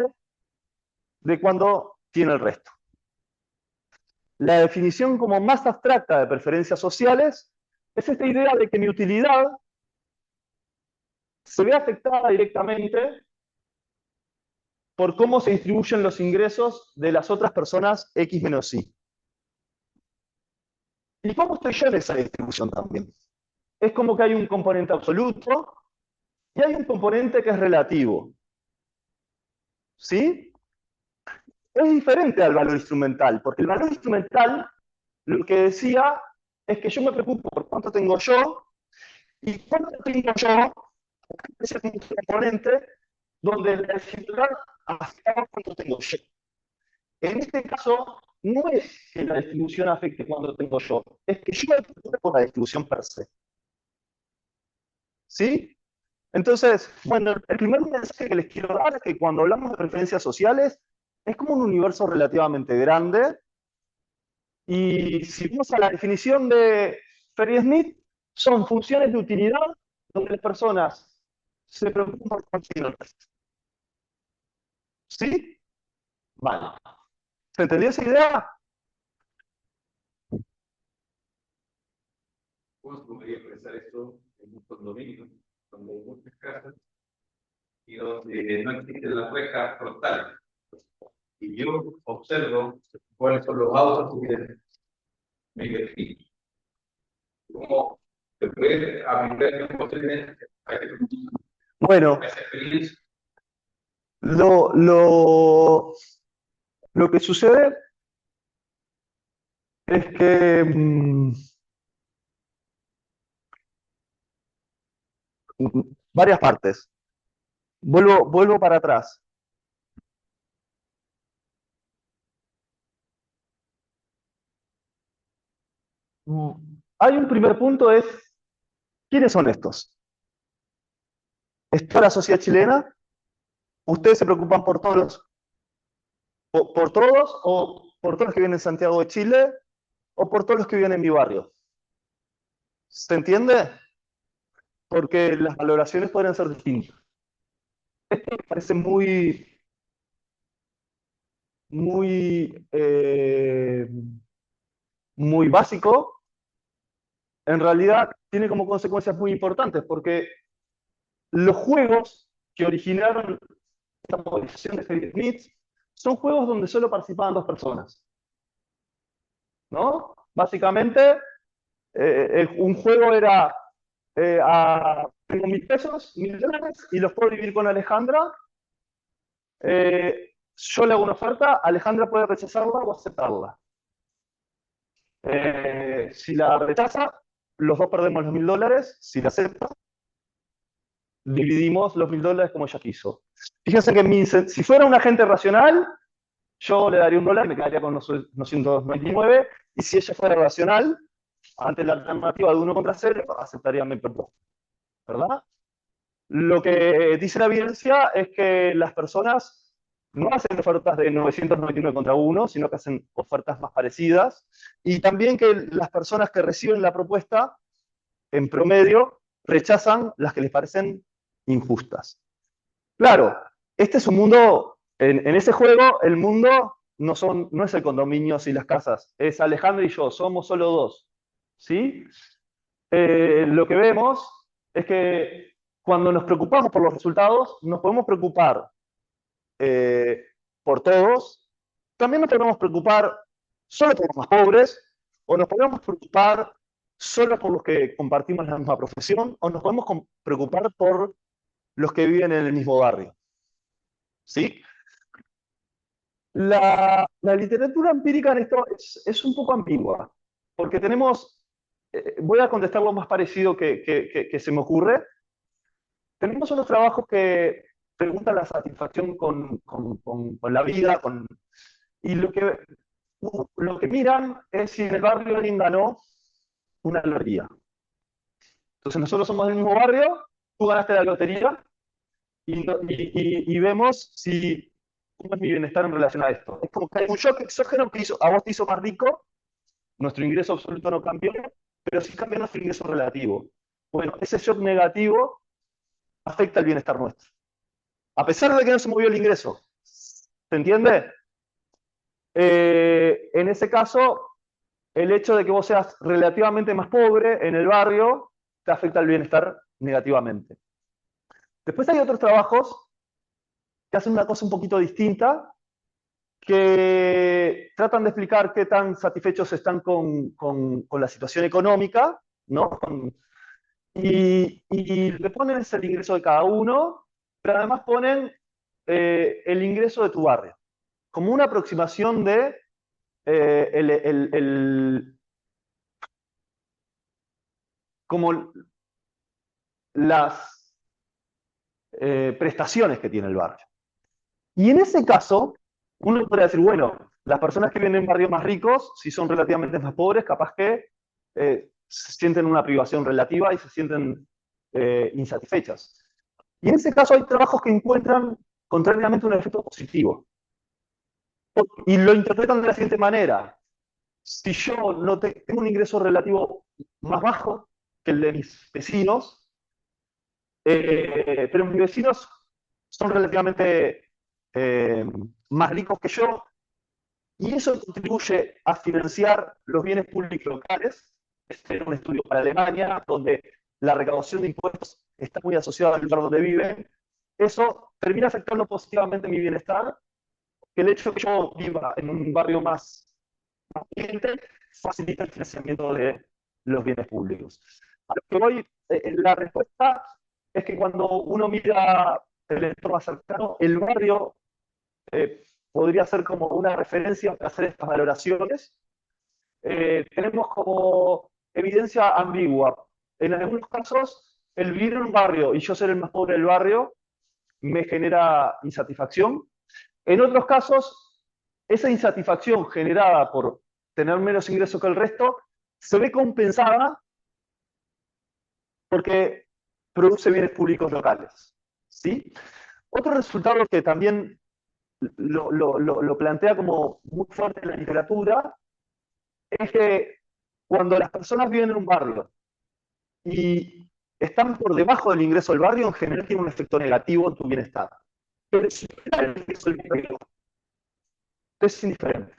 de cuándo tiene el resto. La definición como más abstracta de preferencias sociales es esta idea de que mi utilidad se ve afectada directamente por cómo se distribuyen los ingresos de las otras personas X menos Y. ¿Y cómo estoy yo en esa distribución también? Es como que hay un componente absoluto y hay un componente que es relativo. ¿Sí? Es diferente al valor instrumental, porque el valor instrumental lo que decía es que yo me preocupo por cuánto tengo yo, y cuánto tengo yo es un componente donde la desigualdad afecta cuánto tengo yo. En este caso, no es que la distribución afecte cuando tengo yo, es que yo me preocupo por la distribución per se. ¿Sí? Entonces, bueno, el primer mensaje que les quiero dar es que cuando hablamos de preferencias sociales, es como un universo relativamente grande, y si vamos a la definición de Ferry Smith, son funciones de utilidad donde las personas se preocupan por conseguir el resto. ¿Sí? Vale. ¿Se entendió esa idea? ¿Cómo podría expresar esto en un condominio donde hay muchas casas y donde no existe la reja frontal? Y yo observo cuáles son los autos que me identifican. ¿Cómo se puede aplicar posiblemente a Bueno, esa experiencia? lo que sucede es que varias partes. Vuelvo para atrás. Hay un primer punto, es ¿quiénes son estos? ¿Es toda la sociedad chilena? ¿Ustedes se preocupan por todos por todos, o por todos los que viven en Santiago de Chile, o por todos los que viven en mi barrio? ¿Se entiende? Porque las valoraciones podrían ser distintas. Esto me parece muy básico. En realidad tiene como consecuencias muy importantes, porque los juegos que originaron esta movilización de Ferry Smith son juegos donde solo participaban 2 personas. ¿No? Básicamente, un juego era, tengo 1.000 pesos, 1.000 dólares, y los puedo dividir con Alejandra. Yo le hago una oferta, Alejandra puede rechazarla o aceptarla. Si la rechaza, los dos perdemos los 1.000 dólares. Si la acepta, dividimos los 1.000 dólares como ella quiso. Fíjense que si fuera un agente racional, yo le daría $1 y me quedaría con los 999, y si ella fuera racional, ante la alternativa de 1 contra 0, aceptaría mi propuesta. ¿Verdad? Lo que dice la evidencia es que las personas no hacen ofertas de 999 contra 1, sino que hacen ofertas más parecidas, y también que las personas que reciben la propuesta, en promedio, rechazan las que les parecen injustas. Claro, este es un mundo, en ese juego, el mundo no es el condominio y las casas, es Alejandro y yo, somos solo dos, ¿sí? Lo que vemos es que cuando nos preocupamos por los resultados, nos podemos preocupar por todos, también nos podemos preocupar solo por los más pobres, o nos podemos preocupar solo por los que compartimos la misma profesión, o nos podemos preocupar por los que viven en el mismo barrio. ¿Sí? La literatura empírica en esto es un poco ambigua, porque tenemos, voy a contestar lo más parecido que se me ocurre. Tenemos unos trabajos que preguntan la satisfacción con la vida, y lo que miran es si en el barrio alguien ganó una lotería. Entonces nosotros somos del mismo barrio, tú ganaste la lotería, y vemos si cómo es mi bienestar en relación a esto. Es como que hay un shock exógeno que a vos te hizo más rico, nuestro ingreso absoluto no cambió, pero sí cambia nuestro ingreso relativo. Bueno, ese shock negativo afecta el bienestar nuestro. A pesar de que no se movió el ingreso. ¿Se entiende? En ese caso, el hecho de que vos seas relativamente más pobre en el barrio te afecta el bienestar negativamente. Después hay otros trabajos que hacen una cosa un poquito distinta, que tratan de explicar qué tan satisfechos están con la situación económica, ¿no? Y le ponen el ingreso de cada uno, pero además ponen el ingreso de tu barrio, como una aproximación de como las prestaciones que tiene el barrio. Y en ese caso, uno podría decir, bueno, las personas que viven en barrios más ricos, si son relativamente más pobres, capaz que se sienten una privación relativa y se sienten insatisfechas. Y en ese caso hay trabajos que encuentran contrariamente un efecto positivo. Y lo interpretan de la siguiente manera. Si yo no tengo un ingreso relativo más bajo que el de mis vecinos, pero mis vecinos son relativamente más ricos que yo, y eso contribuye a financiar los bienes públicos locales. Este era un estudio para Alemania, donde la recaudación de impuestos está muy asociada al lugar donde viven. Eso termina afectando positivamente mi bienestar, que el hecho de que yo viva en un barrio más ambiente facilita el financiamiento de los bienes públicos. A lo que voy, la respuesta es que cuando uno mira el entorno más cercano, el barrio podría ser como una referencia para hacer estas valoraciones. Tenemos como evidencia ambigua. En algunos casos, el vivir en un barrio y yo ser el más pobre del barrio me genera insatisfacción. En otros casos, esa insatisfacción generada por tener menos ingresos que el resto se ve compensada porque produce bienes públicos locales. ¿Sí? Otro resultado que también lo plantea como muy fuerte en la literatura es que cuando las personas viven en un barrio y están por debajo del ingreso del barrio, en general tiene un efecto negativo en tu bienestar. Pero si el ingreso del barrio es indiferente.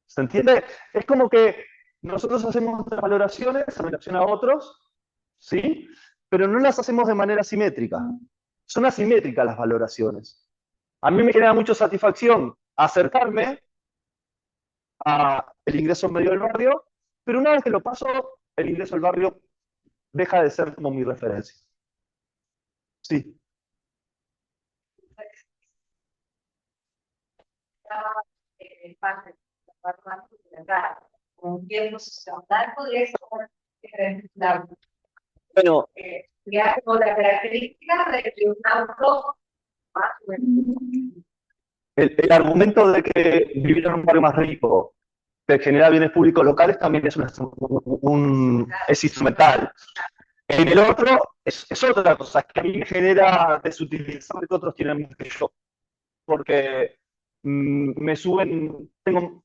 ¿Se entiende? Es como que nosotros hacemos nuestras valoraciones en relación a otros, ¿sí? Pero no las hacemos de manera simétrica. Son asimétricas las valoraciones. A mí me genera mucha satisfacción acercarme a el ingreso medio del barrio, pero una vez que lo paso, el ingreso del barrio deja de ser como mi referencia. Sí. Bueno, Como la característica de que un auto más el argumento de que vivir en un barrio más rico te genera bienes públicos locales también es, es instrumental. En el otro es otra cosa, que a mí me genera desutilizar que otros tienen más que yo, porque me suben,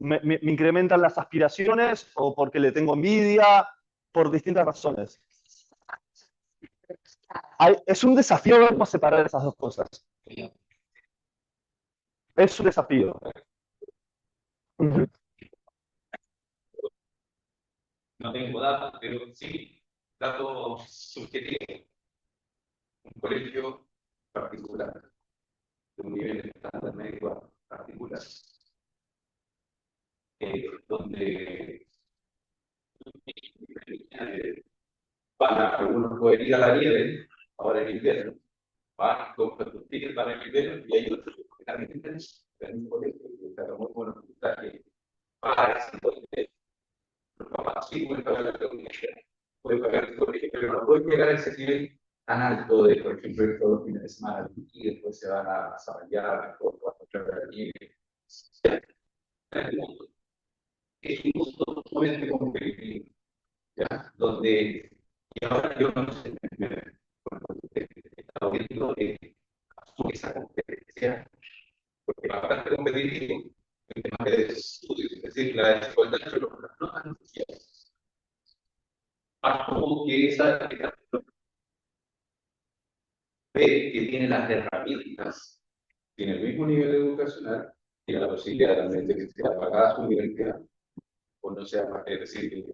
me incrementan las aspiraciones o porque le tengo envidia, por distintas razones. Es un desafío ver cómo separar esas dos cosas. Es un desafío. Ujú. No tengo datos, pero sí datos subjetivos. Un colegio particular, de un nivel de estándar médico particular, donde algunos pueden ir a la nieve, ahora en invierno, van, compran tus tickets para el invierno, y hay otros que están en interés, en un colegio, que está muy buenos puntajes para ese colegio. Los papás sí pueden pagar la colegio, pueden pagar el colegio, pero no pueden llegar a ese nivel tan alto de, por ejemplo, ir todos los fines de semana y después se van a Zaballar, o a encontrar la nieve. Es un mundo sumamente competitivo, ¿ya? Donde, y ahora yo no sé, está viendo esa competencia, porque bastante competitivo en temas de estudios, es decir, la desigualdad entre los no tan sociales. Como que esa ve que tiene las herramientas, tiene el mismo nivel educacional, tiene la posibilidad también de que sea pagada su universidad, o no sea, es decir,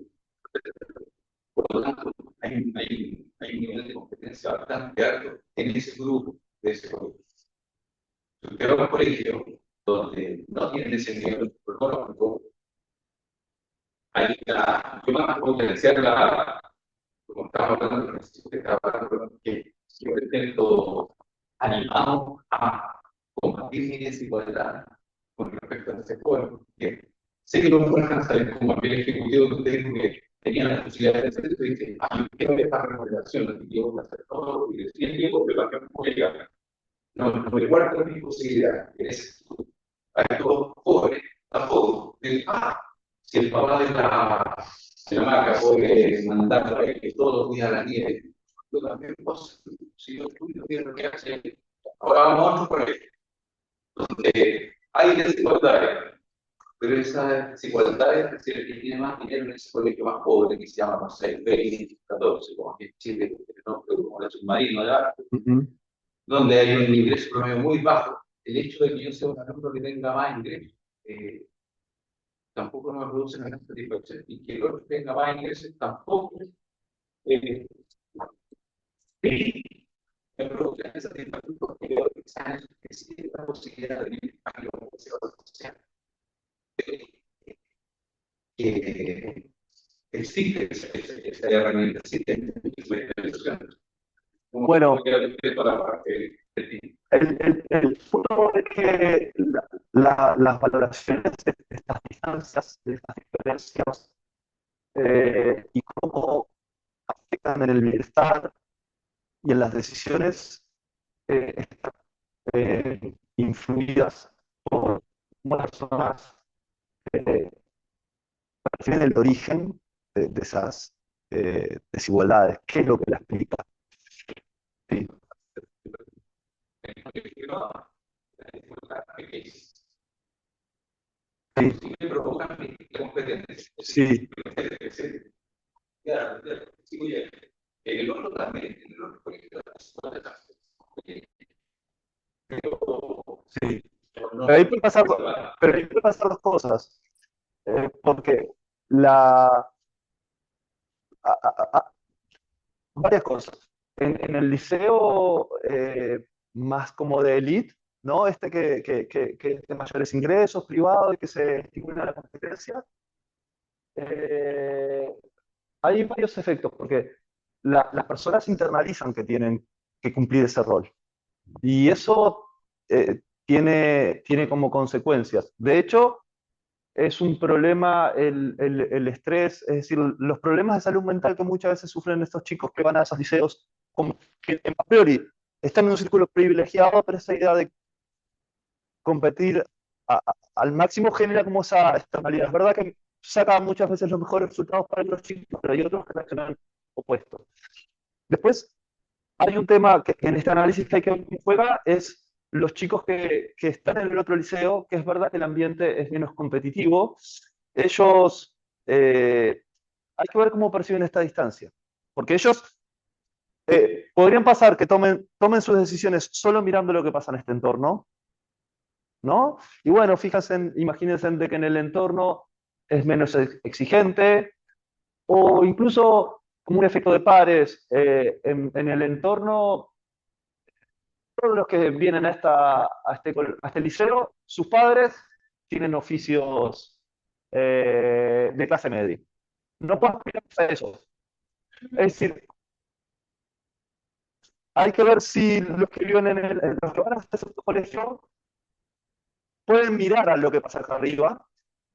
por lo tanto, hay un nivel de competencia bastante alto en ese grupo de ese grupo. Si usted va a un colegio donde no tienen ese nivel económico, hay yo más potenciar como estaba hablando con el trabajo, que yo intento animado a combatir mi desigualdad con respecto a ese juego. Que sé que no pueden saber como papel ejecutivo que usted dijo que tenía la posibilidad de hacer esto y dice, yo quiero esta regulación, y yo hacer todo, y decía el tiempo, pero la no puede llegar. No me guardo mi posibilidad. Es hay todos jóvenes, tampoco. Si el papá de la marca puede mandar a que todos los días a la nieve, yo también puedo. Si yo quiero que hace, ahora vamos a otro colegio, donde hay desigualdades, pero esas desigualdades, es decir, que tiene más dinero en ese colegio más pobre, que se llama, no sé, B, 14, como aquí en Chile, no, como el submarino de arte, donde hay un ingreso promedio muy bajo, el hecho de que yo sea un alumno que tenga más ingresos, tampoco me produce una gran satisfacción, y que el otro tenga más ingresos tampoco me produce esa satisfacción, porque veo que existe la posibilidad de vivir a lo social, que existe esa herramienta, existe Bueno, el punto es que las valoraciones de estas distancias, de estas diferencias, y cómo afectan en el bienestar y en las decisiones, están influidas por cómo las personas perciben el origen de esas desigualdades. ¿Qué es lo que la explica? Sí. Sí. El otro también, el otro Sí. Pero ahí puede pasar dos cosas. Porque varias cosas. En el liceo más como de élite, ¿no? Que es de mayores ingresos, privado y que se estimula la competencia, eh, hay varios efectos, porque las personas internalizan que tienen que cumplir ese rol. Y eso tiene como consecuencias. De hecho, es un problema el estrés, es decir, los problemas de salud mental que muchas veces sufren estos chicos que van a esos liceos, como que a priori están en un círculo privilegiado, pero esa idea de competir al máximo genera como esa externalidad. Es verdad que saca muchas veces los mejores resultados para los chicos, pero hay otros que reaccionan opuestos. Después, hay un tema que en este análisis que hay que ver cómo juega, es los chicos que están en el otro liceo, que es verdad que el ambiente es menos competitivo, ellos, hay que ver cómo perciben esta distancia, porque ellos podrían pasar que tomen sus decisiones solo mirando lo que pasa en este entorno, ¿no? Y bueno, fíjense, imagínense de que en el entorno es menos exigente, o incluso como un efecto de pares, en el entorno, todos los que vienen a este liceo, sus padres tienen oficios de clase media. No puedo aspirar a eso. Es decir, hay que ver si los que viven en los que van a este segundo colegio pueden mirar a lo que pasa acá arriba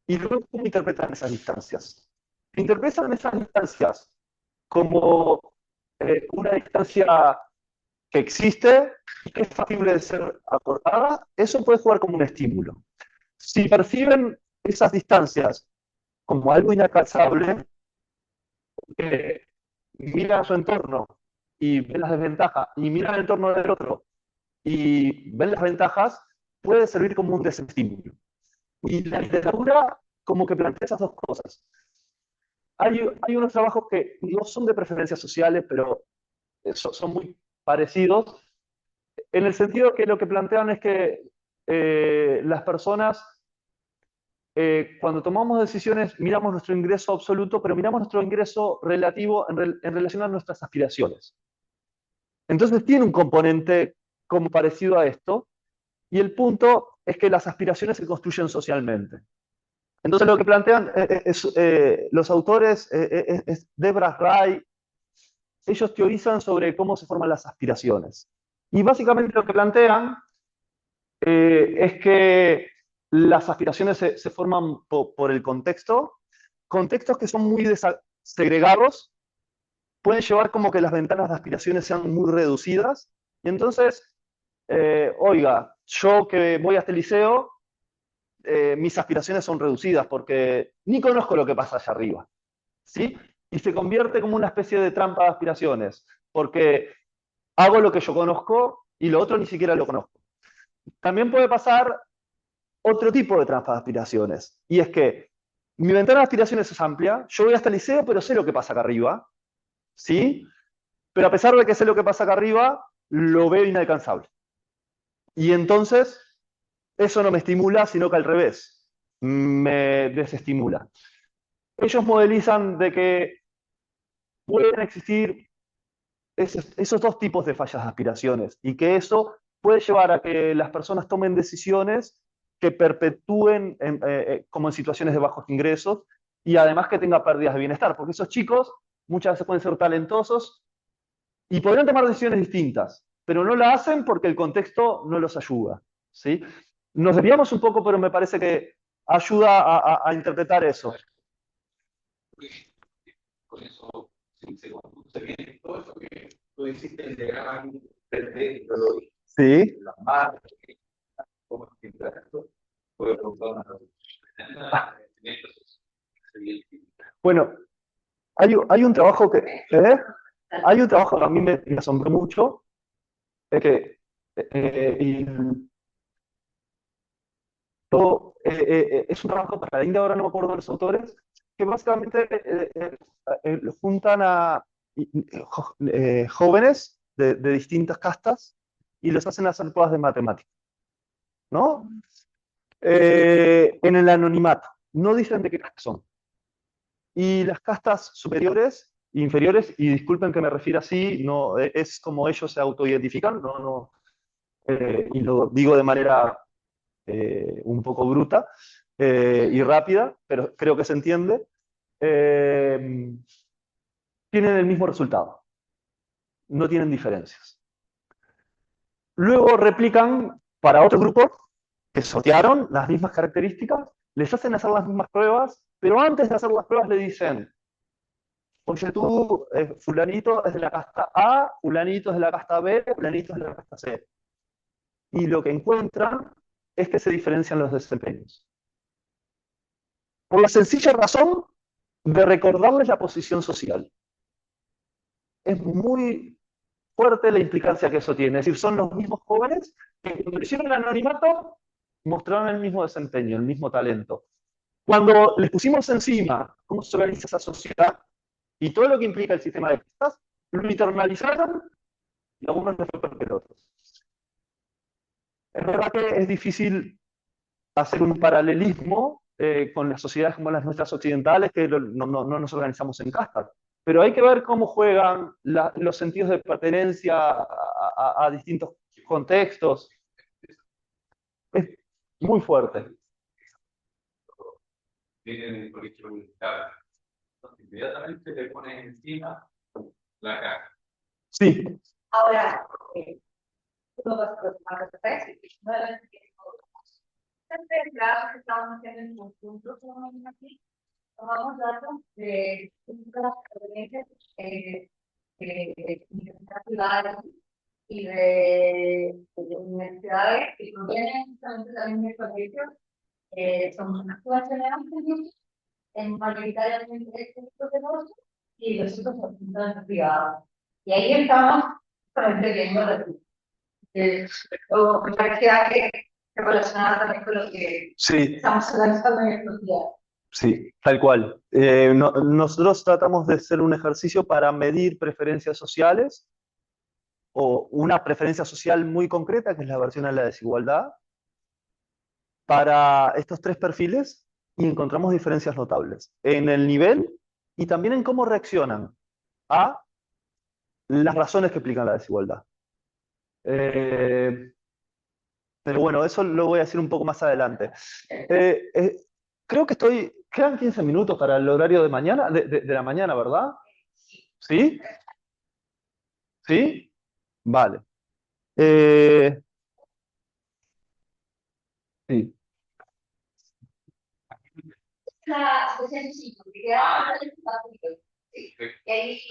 y luego cómo interpretan esas distancias. Interpretan esas distancias como una distancia que existe y que es factible de ser acortada, eso puede jugar como un estímulo. Si perciben esas distancias como algo inalcanzable, mira a su entorno y ven las desventajas, y mira el entorno del otro y ven las ventajas, puede servir como un desestímulo. Y la literatura como que plantea esas dos cosas. Hay unos trabajos que no son de preferencias sociales, pero son muy parecidos, en el sentido que lo que plantean es que las personas, cuando tomamos decisiones, miramos nuestro ingreso absoluto, pero miramos nuestro ingreso relativo en relación a nuestras aspiraciones. Entonces tiene un componente como parecido a esto, y el punto es que las aspiraciones se construyen socialmente. Entonces lo que plantean los autores, Debra Ray, ellos teorizan sobre cómo se forman las aspiraciones. Y básicamente lo que plantean es que las aspiraciones se forman por el contexto, contextos que son muy segregados, pueden llevar como que las ventanas de aspiraciones sean muy reducidas, y entonces, oiga, yo que voy a este liceo, mis aspiraciones son reducidas porque ni conozco lo que pasa allá arriba, ¿sí? Y se convierte como una especie de trampa de aspiraciones, porque hago lo que yo conozco y lo otro ni siquiera lo conozco. También puede pasar otro tipo de trampa de aspiraciones, y es que mi ventana de aspiraciones es amplia, yo voy hasta el liceo, pero sé lo que pasa acá arriba, ¿sí? Pero a pesar de que sé lo que pasa acá arriba, lo veo inalcanzable. Y entonces, eso no me estimula, sino que al revés, me desestimula. Ellos modelizan de que pueden existir esos dos tipos de fallas de aspiraciones y que eso puede llevar a que las personas tomen decisiones que perpetúen como en situaciones de bajos ingresos y además que tenga pérdidas de bienestar, porque esos chicos muchas veces pueden ser talentosos y podrían tomar decisiones distintas, pero no la hacen porque el contexto no los ayuda, ¿sí? Nos desviamos un poco, pero me parece que ayuda a interpretar eso. Con eso se conduce bien todo eso que tú hiciste el diagrama pretérito, Sí. la marca, cómo es que interactúa. Puedo preguntar una Bueno, hay un trabajo hay un trabajo que a mí me asombró mucho, es que es un trabajo para la India, ahora no me acuerdo de los autores, que básicamente juntan a jóvenes de distintas castas y los hacen hacer pruebas de matemáticas, ¿no? En el anonimato, no dicen de qué casta son. Y las castas superiores, inferiores, y disculpen que me refiera así, no, es como ellos se autoidentifican, y lo digo de manera un poco bruta y rápida, pero creo que se entiende, tienen el mismo resultado, no tienen diferencias. Luego replican para otro grupo que sortearon las mismas características, les hacen hacer las mismas pruebas, pero antes de hacer las pruebas le dicen, oye tú, fulanito es de la casta A, fulanito es de la casta B, fulanito es de la casta C. Y lo que encuentran es que se diferencian los desempeños. Por la sencilla razón de recordarles la posición social. es muy fuerte la implicancia que eso tiene. Es decir, son los mismos jóvenes que cuando hicieron el anonimato mostraron el mismo desempeño, el mismo talento. Cuando les pusimos encima cómo se organiza esa sociedad y todo lo que implica el sistema de pistas, lo internalizaron y a algunos les fue peor que a otros. Es verdad que es difícil hacer un paralelismo con las sociedades como las nuestras occidentales, que no nos organizamos en castas. Pero hay que ver cómo juegan los sentidos de pertenencia a distintos contextos. Es muy fuerte. Viene del colegio militar. Entonces, inmediatamente le pones encima la caja. Sí, Ahora, uno de los aspectos, no era el que estamos haciendo en conjunto con aquí, tomamos datos de las experiencias de universidades privadas y de universidades que provienen justamente también de colegios, son actuaciones en mayoritariamente estos de negocio y los otros son privados. Y ahí estamos viendo me parecía que relacionada también con lo que sí, estamos analizando en estos días. sí, tal cual. Nosotros tratamos de hacer un ejercicio para medir preferencias sociales o una preferencia social muy concreta, que es la aversión a la desigualdad, para estos tres perfiles y encontramos diferencias notables en el nivel y también en cómo reaccionan a las razones que explican la desigualdad. Pero bueno, eso lo voy a decir un poco más adelante. Creo que quedan 15 minutos para el horario de mañana, de la mañana, ¿verdad? ¿Sí? ¿Sí? Vale. Sí. La sesión 5, que queda y ahí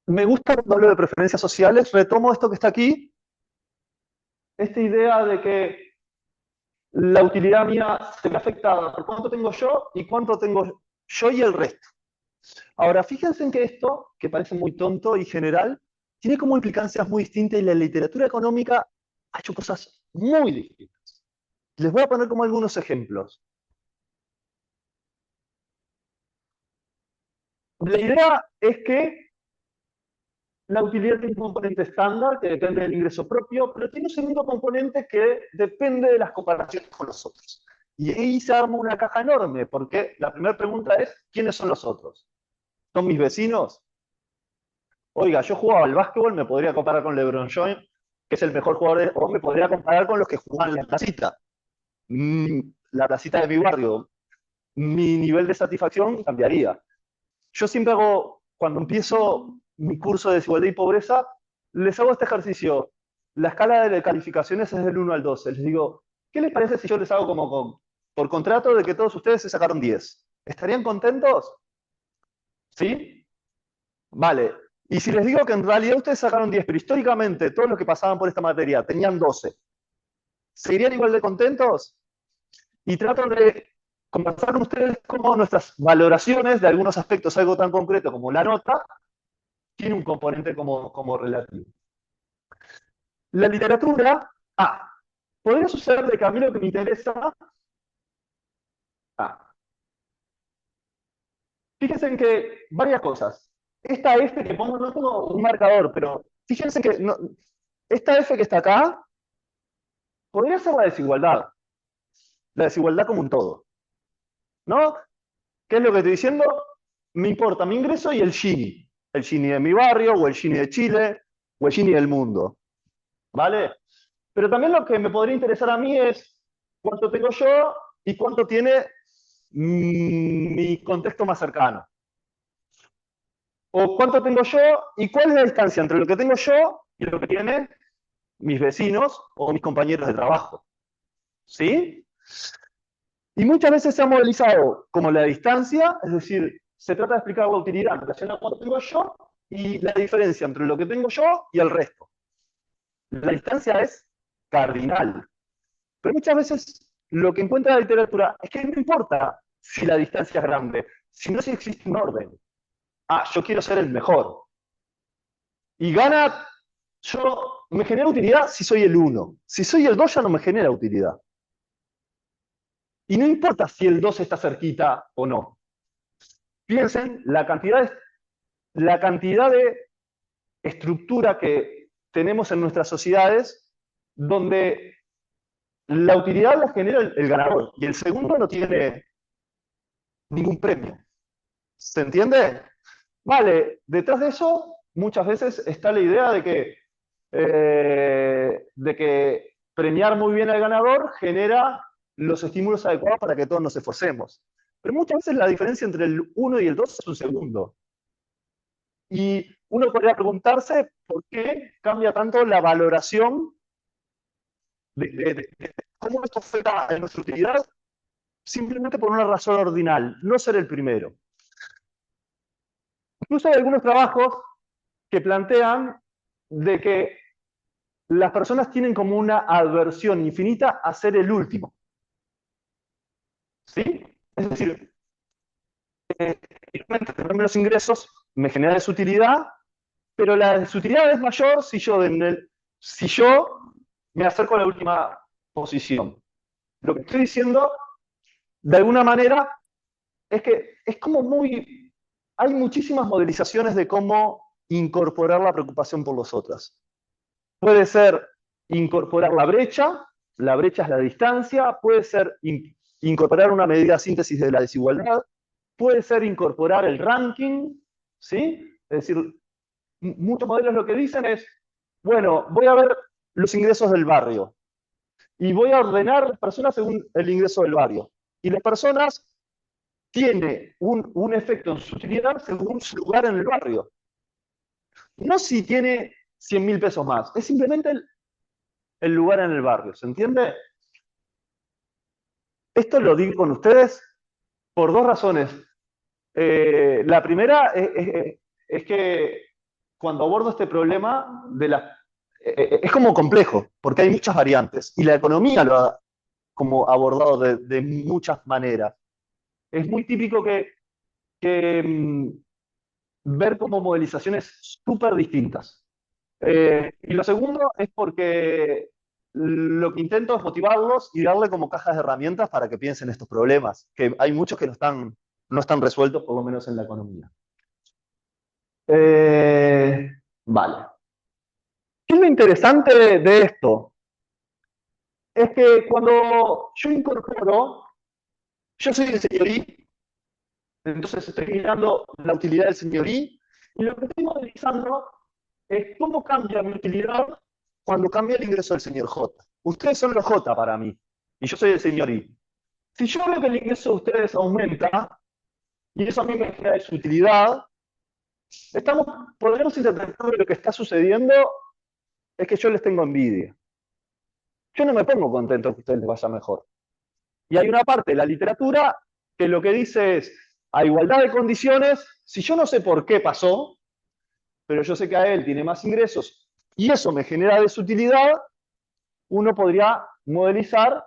Me gusta cuando hablo de preferencias sociales, retomo esto que está aquí, esta idea de que la utilidad mía se ve afectada por cuánto tengo yo y cuánto tengo yo y el resto. Ahora, fíjense en que esto, que parece muy tonto y general, tiene como implicancias muy distintas y la literatura económica ha hecho cosas muy distintas. Les voy a poner como algunos ejemplos. La idea es que la utilidad tiene un componente estándar que depende del ingreso propio, pero tiene un segundo componente que depende de las comparaciones con los otros. Y ahí se arma una caja enorme, porque la primera pregunta es, ¿quiénes son los otros? ¿Son mis vecinos? Oiga, yo jugaba al básquetbol, me podría comparar con LeBron James, que es el mejor jugador, o me podría comparar con los que juegan en la placita. La placita de mi barrio. Mi nivel de satisfacción cambiaría. Yo siempre hago, cuando empiezo mi curso de desigualdad y pobreza, les hago este ejercicio. La escala de calificaciones es del 1 al 12. Les digo, ¿qué les parece si yo les hago por contrato de que todos ustedes se sacaron 10? ¿Estarían contentos? ¿Sí? Vale. Y si les digo que en realidad ustedes sacaron 10, pero históricamente todos los que pasaban por esta materia tenían 12, ¿seguirían igual de contentos? Y trato de conversar con ustedes cómo nuestras valoraciones de algunos aspectos, algo tan concreto como la nota, tiene un componente como relativo. La literatura, podría suceder de que a mí lo que me interesa, fíjense en que varias cosas. Esta F que pongo, no tengo un marcador, pero fíjense que esta F que está acá, podría ser la desigualdad como un todo. ¿No? ¿Qué es lo que estoy diciendo? Me importa mi ingreso y el Gini de mi barrio, o el Gini de Chile, o el Gini del mundo. ¿Vale? Pero también lo que me podría interesar a mí es cuánto tengo yo y cuánto tiene mi contexto más cercano. O cuánto tengo yo y cuál es la distancia entre lo que tengo yo y lo que tienen mis vecinos o mis compañeros de trabajo. ¿Sí? Y muchas veces se ha modelizado como la distancia, es decir, se trata de explicar la utilidad en relación a cuánto tengo yo y la diferencia entre lo que tengo yo y el resto. La distancia es cardinal. Pero muchas veces lo que encuentra la literatura es que no importa si la distancia es grande, sino si existe un orden. yo quiero ser el mejor. Y gana, me genera utilidad si soy el 1. Si soy el 2 ya no me genera utilidad. Y no importa si el 2 está cerquita o no. Piensen la cantidad de estructura que tenemos en nuestras sociedades donde la utilidad la genera el ganador y el segundo no tiene ningún premio. ¿Se entiende? Vale, detrás de eso muchas veces está la idea de que premiar muy bien al ganador genera los estímulos adecuados para que todos nos esforcemos. Pero muchas veces la diferencia entre el 1 y el 2 es un segundo. Y uno podría preguntarse por qué cambia tanto la valoración de cómo esto afecta a nuestra utilidad simplemente por una razón ordinal, no ser el primero. Incluso hay algunos trabajos que plantean de que las personas tienen como una aversión infinita a ser el último. ¿Sí? Es decir, tener menos ingresos me genera desutilidad, pero la desutilidad es mayor si yo me acerco a la última posición. Lo que estoy diciendo, de alguna manera, es que es como hay muchísimas modelizaciones de cómo incorporar la preocupación por los otros. Puede ser incorporar la brecha es la distancia, puede ser incorporar una medida de síntesis de la desigualdad, puede ser incorporar el ranking, ¿sí? Es decir, muchos modelos lo que dicen es, bueno, voy a ver los ingresos del barrio y voy a ordenar las personas según el ingreso del barrio. Y las personas tienen un efecto en su utilidad según su lugar en el barrio. No si tiene 100.000 pesos más, es simplemente el lugar en el barrio, ¿se entiende? Esto lo digo con ustedes por dos razones. La primera es que cuando abordo este problema es como complejo, porque hay muchas variantes, y la economía lo ha como abordado de muchas maneras. Es muy típico ver como modelizaciones súper distintas. Y lo segundo es porque lo que intento es motivarlos y darle como cajas de herramientas para que piensen estos problemas, que hay muchos que no están resueltos, por lo menos en la economía. Vale. ¿Qué es lo interesante de esto? Es que cuando yo incorporo, yo soy el señorí, entonces estoy mirando la utilidad del señorí, y lo que estoy modelizando es cómo cambia mi utilidad cuando cambia el ingreso del señor J. Ustedes son los J para mí, y yo soy el señor I. Si yo veo que el ingreso de ustedes aumenta, y eso a mí me genera su utilidad, podemos interpretar que lo que está sucediendo es que yo les tengo envidia. Yo no me pongo contento que a ustedes les vaya mejor. Y hay una parte de la literatura que lo que dice es, a igualdad de condiciones, si yo no sé por qué pasó, pero yo sé que a él tiene más ingresos y eso me genera desutilidad, uno podría modelizar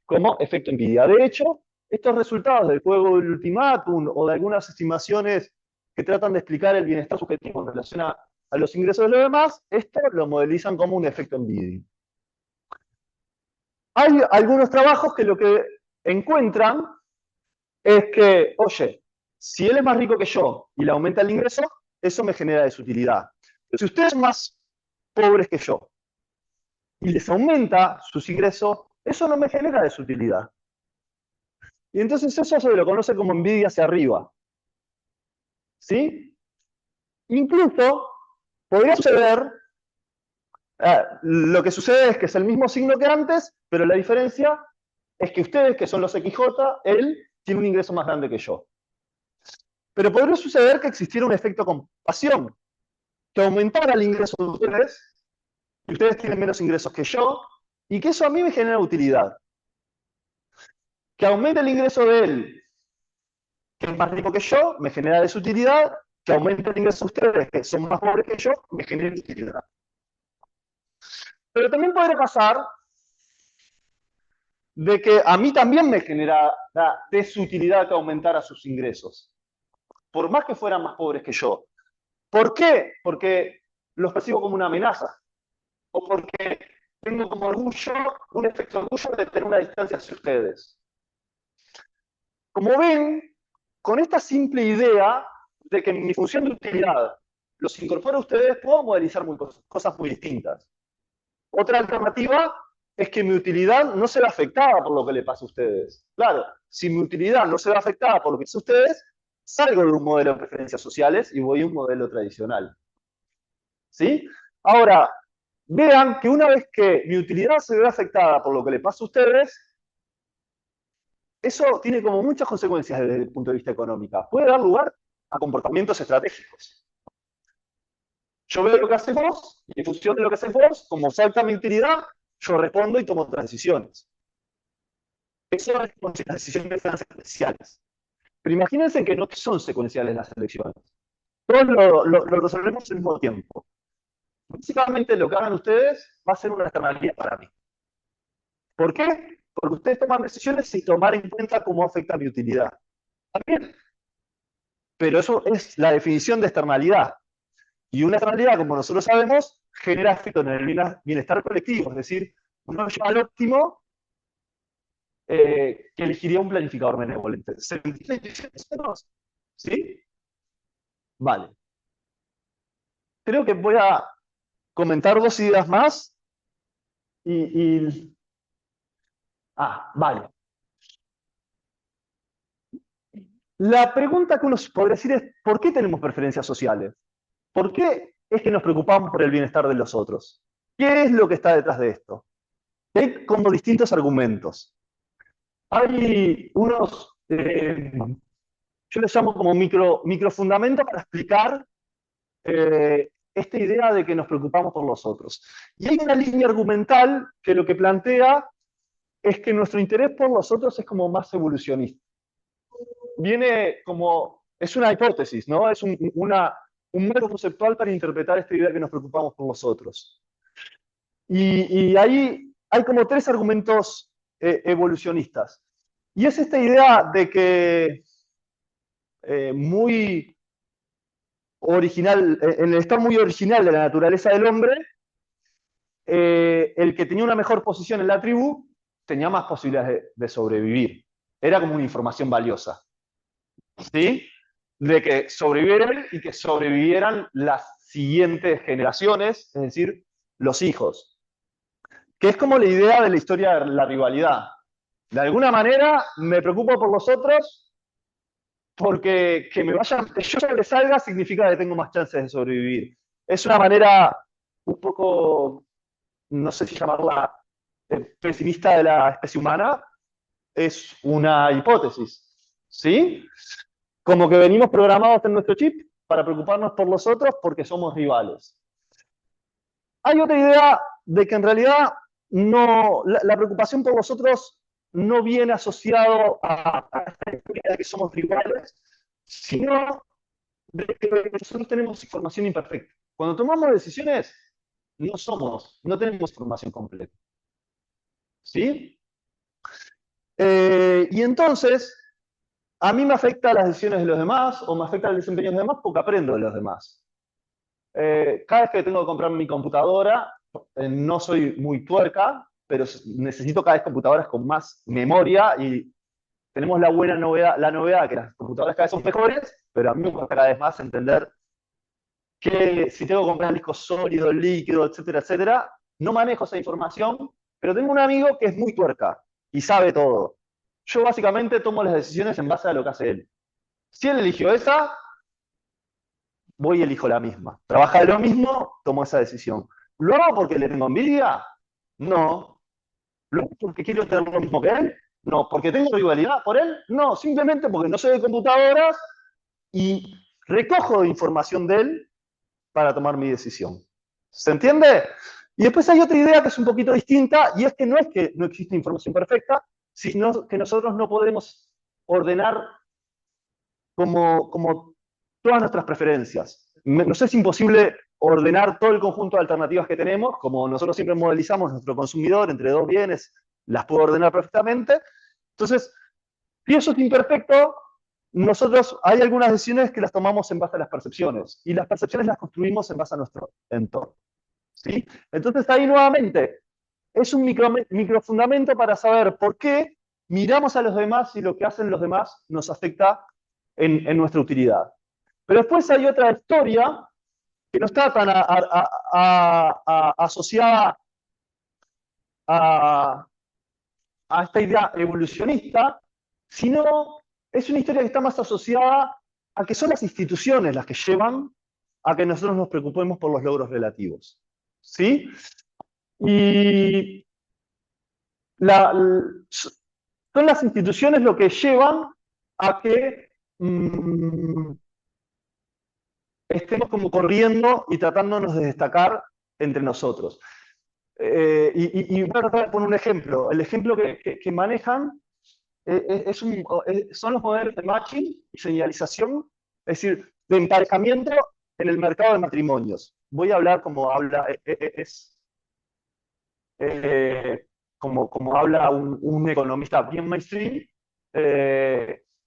como efecto envidia. De hecho, estos resultados del juego del ultimátum o de algunas estimaciones que tratan de explicar el bienestar subjetivo en relación a los ingresos de los demás, esto lo modelizan como un efecto envidia. Hay algunos trabajos que lo que encuentran es que, oye, si él es más rico que yo y le aumenta el ingreso, eso me genera desutilidad. Pero si ustedes son más pobres que yo y les aumenta sus ingresos, eso no me genera desutilidad. Y entonces eso se lo conoce como envidia hacia arriba. ¿Sí? Incluso podría suceder, lo que sucede es que es el mismo signo que antes, pero la diferencia es que ustedes, que son los XJ, él tiene un ingreso más grande que yo. Pero podría suceder que existiera un efecto compasión, que aumentara el ingreso de ustedes, y ustedes tienen menos ingresos que yo, y que eso a mí me genera utilidad. Que aumente el ingreso de él, que es más rico que yo, me genera desutilidad, que aumente el ingreso de ustedes, que son más pobres que yo, me genera utilidad. Pero también podría pasar de que a mí también me genera la desutilidad que aumentara sus ingresos. por más que fueran más pobres que yo. ¿Por qué? Porque los percibo como una amenaza. O porque tengo como orgullo, un efecto orgullo de tener una distancia hacia ustedes. Como ven, con esta simple idea de que mi función de utilidad los incorpora a ustedes, puedo modelizar cosas muy distintas. Otra alternativa es que mi utilidad no se ve afectada por lo que le pasa a ustedes. Claro, si mi utilidad no se ve afectada por lo que pasa a ustedes, salgo de un modelo de preferencias sociales y voy a un modelo tradicional. ¿Sí? Ahora, vean que una vez que mi utilidad se ve afectada por lo que le pasa a ustedes, eso tiene como muchas consecuencias desde el punto de vista económico. Puede dar lugar a comportamientos estratégicos. Yo veo lo que haces vos, y en función de lo que haces vos, como salta mi utilidad, yo respondo y tomo otras decisiones. Eso es como si las decisiones fueran secuenciales. Pero imagínense que no son secuenciales las elecciones. Todos lo resolvemos al mismo tiempo. Básicamente lo que hagan ustedes va a ser una externalidad para mí. ¿Por qué? Porque ustedes toman decisiones sin tomar en cuenta cómo afecta mi utilidad. También. Pero eso es la definición de externalidad. Y una externalidad, como nosotros sabemos, genera efecto en el bienestar colectivo. Es decir, uno lleva al óptimo que elegiría un planificador benevolente. ¿Se entiende? ¿Sí? Vale. Creo que voy a comentar 2 ideas más. Vale. La pregunta que uno podría decir es, ¿por qué tenemos preferencias sociales? ¿Por qué es que nos preocupamos por el bienestar de los otros? ¿Qué es lo que está detrás de esto? Hay como distintos argumentos. Hay unos, yo les llamo como microfundamentos para explicar esta idea de que nos preocupamos por los otros. Y hay una línea argumental que lo que plantea es que nuestro interés por los otros es como más evolucionista. Viene como, es una hipótesis, ¿no? Es un marco conceptual para interpretar esta idea de que nos preocupamos por los otros. Y ahí hay como 3 argumentos evolucionistas. Y es esta idea de que muy original, en el estado muy original de la naturaleza del hombre, el que tenía una mejor posición en la tribu tenía más posibilidades de sobrevivir. Era como una información valiosa. ¿Sí? De que sobrevivieran y que sobrevivieran las siguientes generaciones, es decir, los hijos. Que es como la idea de la historia de la rivalidad. De alguna manera me preocupo por los otros porque que yo sobresalga significa que tengo más chances de sobrevivir. Es una manera un poco, no sé si llamarla pesimista de la especie humana, es una hipótesis, ¿sí? Como que venimos programados en nuestro chip para preocuparnos por los otros porque somos rivales. Hay otra idea de que en realidad la preocupación por los otros no viene asociado a esta idea de que somos rivales, sino de que nosotros tenemos información imperfecta. Cuando tomamos decisiones, no tenemos información completa. ¿Sí? Y entonces, a mí me afectan las decisiones de los demás, o me afecta el desempeño de los demás, porque aprendo de los demás. Cada vez que tengo que comprar mi computadora, no soy muy tuerca, pero necesito cada vez computadoras con más memoria, y tenemos la novedad que las computadoras cada vez son mejores, pero a mí me cuesta cada vez más entender que si tengo que comprar discos sólidos, líquidos, etcétera, etcétera, no manejo esa información, pero tengo un amigo que es muy tuerca y sabe todo. Yo básicamente tomo las decisiones en base a lo que hace él. Si él eligió esa, voy y elijo la misma. Trabaja de lo mismo, tomo esa decisión. ¿Lo hago porque le tengo envidia? No. ¿Lo hago porque quiero tener lo mismo que él? No. ¿Porque tengo rivalidad por él? No. Simplemente porque no sé de computadoras y recojo información de él para tomar mi decisión. ¿Se entiende? Y después hay otra idea que es un poquito distinta, y es que no existe información perfecta, sino que nosotros no podemos ordenar como todas nuestras preferencias. Nos es imposible ordenar todo el conjunto de alternativas que tenemos, como nosotros siempre modelizamos nuestro consumidor entre 2 bienes, las puedo ordenar perfectamente. Entonces, si eso es imperfecto, nosotros hay algunas decisiones que las tomamos en base a las percepciones, y las percepciones las construimos en base a nuestro entorno. ¿Sí? Entonces ahí nuevamente, es un microfundamento para saber por qué miramos a los demás y lo que hacen los demás nos afecta en nuestra utilidad. Pero después hay otra historia que no está tan asociada a esta idea evolucionista, sino es una historia que está más asociada a que son las instituciones las que llevan a que nosotros nos preocupemos por los logros relativos. ¿Sí? Y son las instituciones lo que llevan a que estemos como corriendo y tratándonos de destacar entre nosotros. Y voy a tratar de poner un ejemplo. El ejemplo que manejan son los modelos de matching y señalización, es decir, de emparejamiento en el mercado de matrimonios. Voy a hablar como habla, como habla un economista bien mainstream,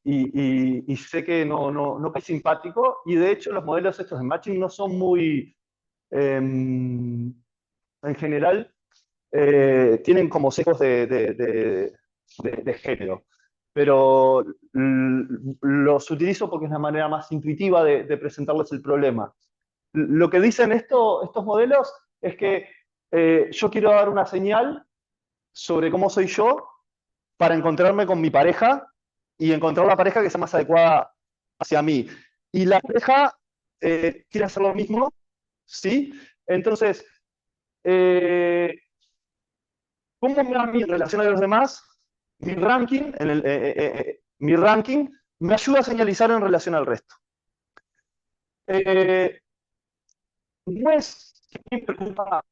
y sé que no es simpático, y de hecho los modelos estos de matching no son muy, en general, tienen como sesgos de género, pero los utilizo porque es la manera más intuitiva de presentarles el problema. Lo que dicen estos modelos es que yo quiero dar una señal sobre cómo soy yo para encontrarme con mi pareja y encontrar la pareja que sea más adecuada hacia mí. Y la pareja quiere hacer lo mismo, ¿sí? Entonces, ¿cómo me va a mí en relación a los demás? Mi ranking, mi ranking me ayuda a señalizar en relación al resto. No es que me preocupa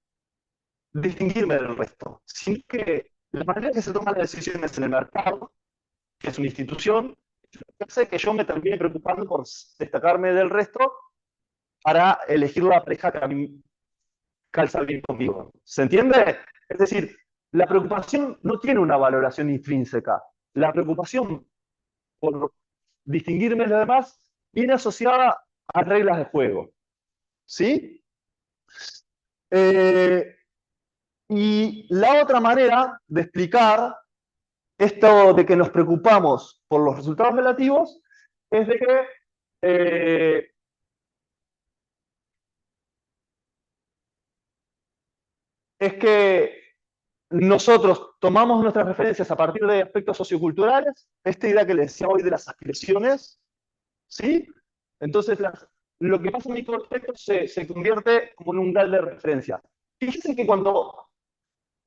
distinguirme del resto, sino que la manera que se toman las decisiones en el mercado, que es una institución, hace que yo me termine preocupando por destacarme del resto para elegir la pareja que a mí calza bien conmigo. ¿Se entiende? Es decir, la preocupación no tiene una valoración intrínseca. La preocupación por distinguirme de los demás viene asociada a reglas de juego. ¿Sí? Y la otra manera de explicar esto de que nos preocupamos por los resultados relativos es de que nosotros tomamos nuestras referencias a partir de aspectos socioculturales, esta idea que les decía hoy de las aspiraciones, ¿sí? Entonces, lo que pasa en mi contexto se convierte como en un umbral de referencia. Fíjense que cuando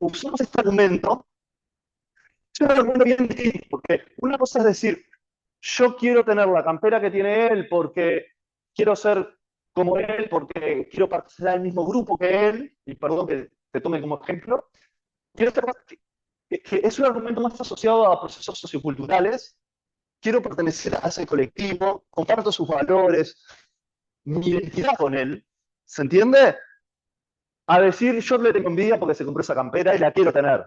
usamos este argumento, es un argumento bien distinto, porque una cosa es decir, yo quiero tener la campera que tiene él porque quiero ser como él, porque quiero participar del mismo grupo que él, y perdón que te tome como ejemplo, y otra cosa que es un argumento más asociado a procesos socioculturales. Quiero pertenecer a ese colectivo, comparto sus valores, mi identidad con él, ¿se entiende? A decir, yo le tengo envidia porque se compró esa campera y la quiero tener.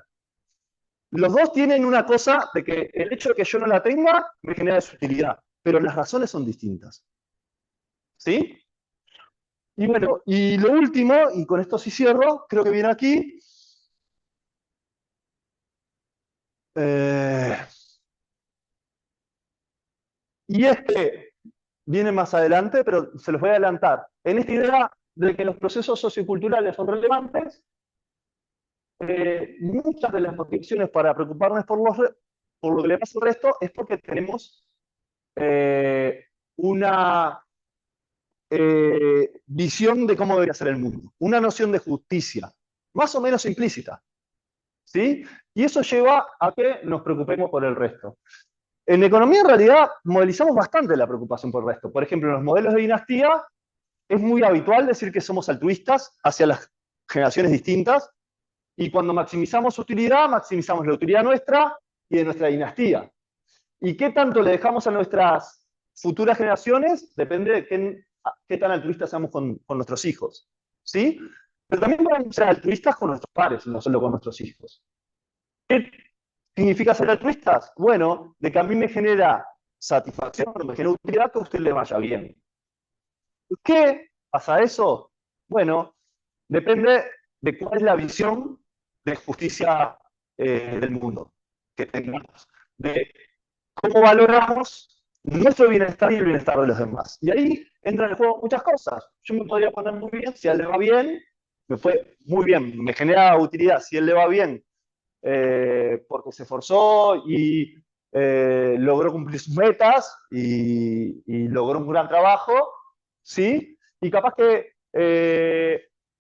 Los dos tienen una cosa de que el hecho de que yo no la tenga me genera desutilidad, pero las razones son distintas. ¿Sí? Y bueno, y lo último, y con esto sí cierro, creo que viene aquí. Y es que viene más adelante, pero se los voy a adelantar. En esta idea de que los procesos socioculturales son relevantes, muchas de las motivaciones para preocuparnos por lo que le pasa al resto es porque tenemos una visión de cómo debería ser el mundo, una noción de justicia, más o menos implícita. ¿Sí? Y eso lleva a que nos preocupemos por el resto. En economía, en realidad, modelizamos bastante la preocupación por el resto. Por ejemplo, en los modelos de dinastía, es muy habitual decir que somos altruistas hacia las generaciones distintas, y cuando maximizamos utilidad, maximizamos la utilidad nuestra y de nuestra dinastía. ¿Y qué tanto le dejamos a nuestras futuras generaciones? Depende de qué tan altruistas seamos con nuestros hijos. ¿Sí? Pero también podemos ser altruistas con nuestros pares, no solo con nuestros hijos. ¿Qué significa ser altruistas? Bueno, de que a mí me genera satisfacción, me genera utilidad que a usted le vaya bien. ¿Qué pasa eso? Bueno, depende de cuál es la visión de justicia del mundo que tengamos, de cómo valoramos nuestro bienestar y el bienestar de los demás. Y ahí entran en juego muchas cosas. Yo me podría poner muy bien, si a él le va bien, me fue muy bien, me genera utilidad. Si a él le va bien, porque se esforzó y logró cumplir sus metas y logró un gran trabajo, ¿sí? Y capaz que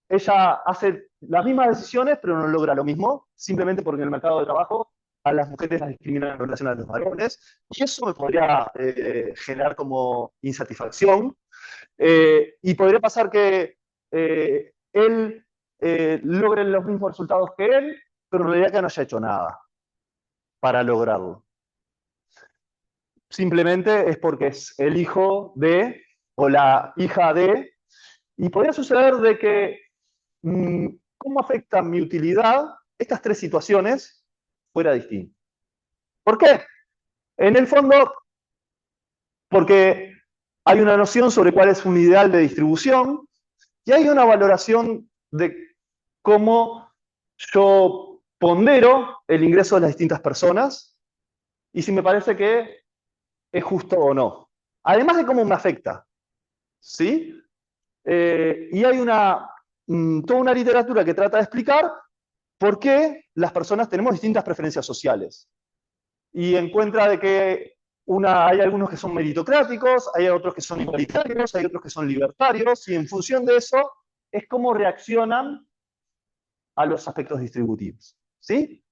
ella hace las mismas decisiones, pero no logra lo mismo, simplemente porque en el mercado de trabajo a las mujeres las discriminan en relación a los varones, y eso me podría generar como insatisfacción. Y podría pasar que él logre los mismos resultados que él, pero en realidad que no haya hecho nada para lograrlo. Simplemente es porque es el hijo de o la hija de, y podría suceder de que cómo afecta mi utilidad estas tres situaciones fuera distinto. ¿Por qué? En el fondo, porque hay una noción sobre cuál es un ideal de distribución y hay una valoración de cómo yo pondero el ingreso de las distintas personas y si me parece que es justo o no. Además de cómo me afecta. ¿Sí? Y hay toda una literatura que trata de explicar por qué las personas tenemos distintas preferencias sociales. Y encuentra de que hay algunos que son meritocráticos, hay otros que son igualitarios, hay otros que son libertarios, y en función de eso es cómo reaccionan a los aspectos distributivos. ¿Sí?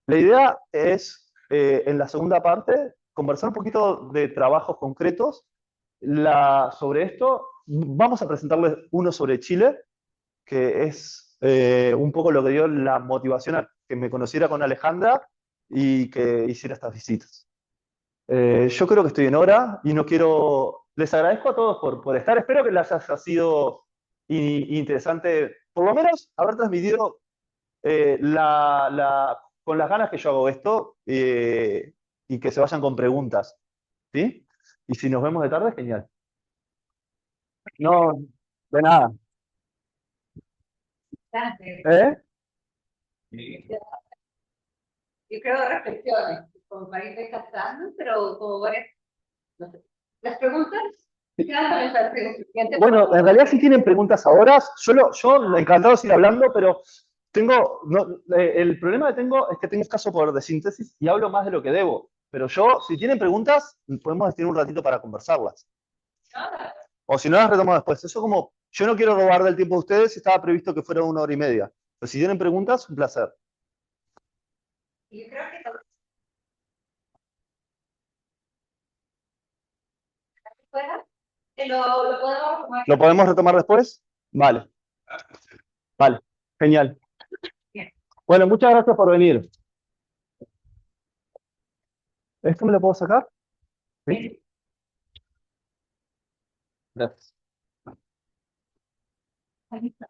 La idea es, en la segunda parte, conversar un poquito de trabajos concretos sobre esto. Vamos a presentarles uno sobre Chile, que es un poco lo que dio la motivación a que me conociera con Alejandra y que hiciera estas visitas. Yo creo que estoy en hora y no quiero... Les agradezco a todos por estar. Espero que les haya sido interesante, por lo menos haber transmitido con las ganas que yo hago esto y que se vayan con preguntas. ¿Sí? Y si nos vemos de tarde, genial. No, de nada. ¿Eh? Yo creo reflexiones, como para ir descansando, pero como varias, no sé. Las preguntas, ya me parecen suficientes. Bueno, en realidad si tienen preguntas ahora, yo encantado de seguir hablando, pero el problema que tengo es que tengo escaso poder de síntesis y hablo más de lo que debo. Pero si tienen preguntas, podemos tener un ratito para conversarlas. O si no, las retomo después. Eso como, yo no quiero robar del tiempo de ustedes, estaba previsto que fuera 1 hora y media. Pero si tienen preguntas, un placer. Yo creo que lo podemos tomar. ¿Lo podemos retomar después? Vale. Vale, genial. Bien. Bueno, muchas gracias por venir. ¿Esto me lo puedo sacar? ¿Sí? Gracias. Ahí está.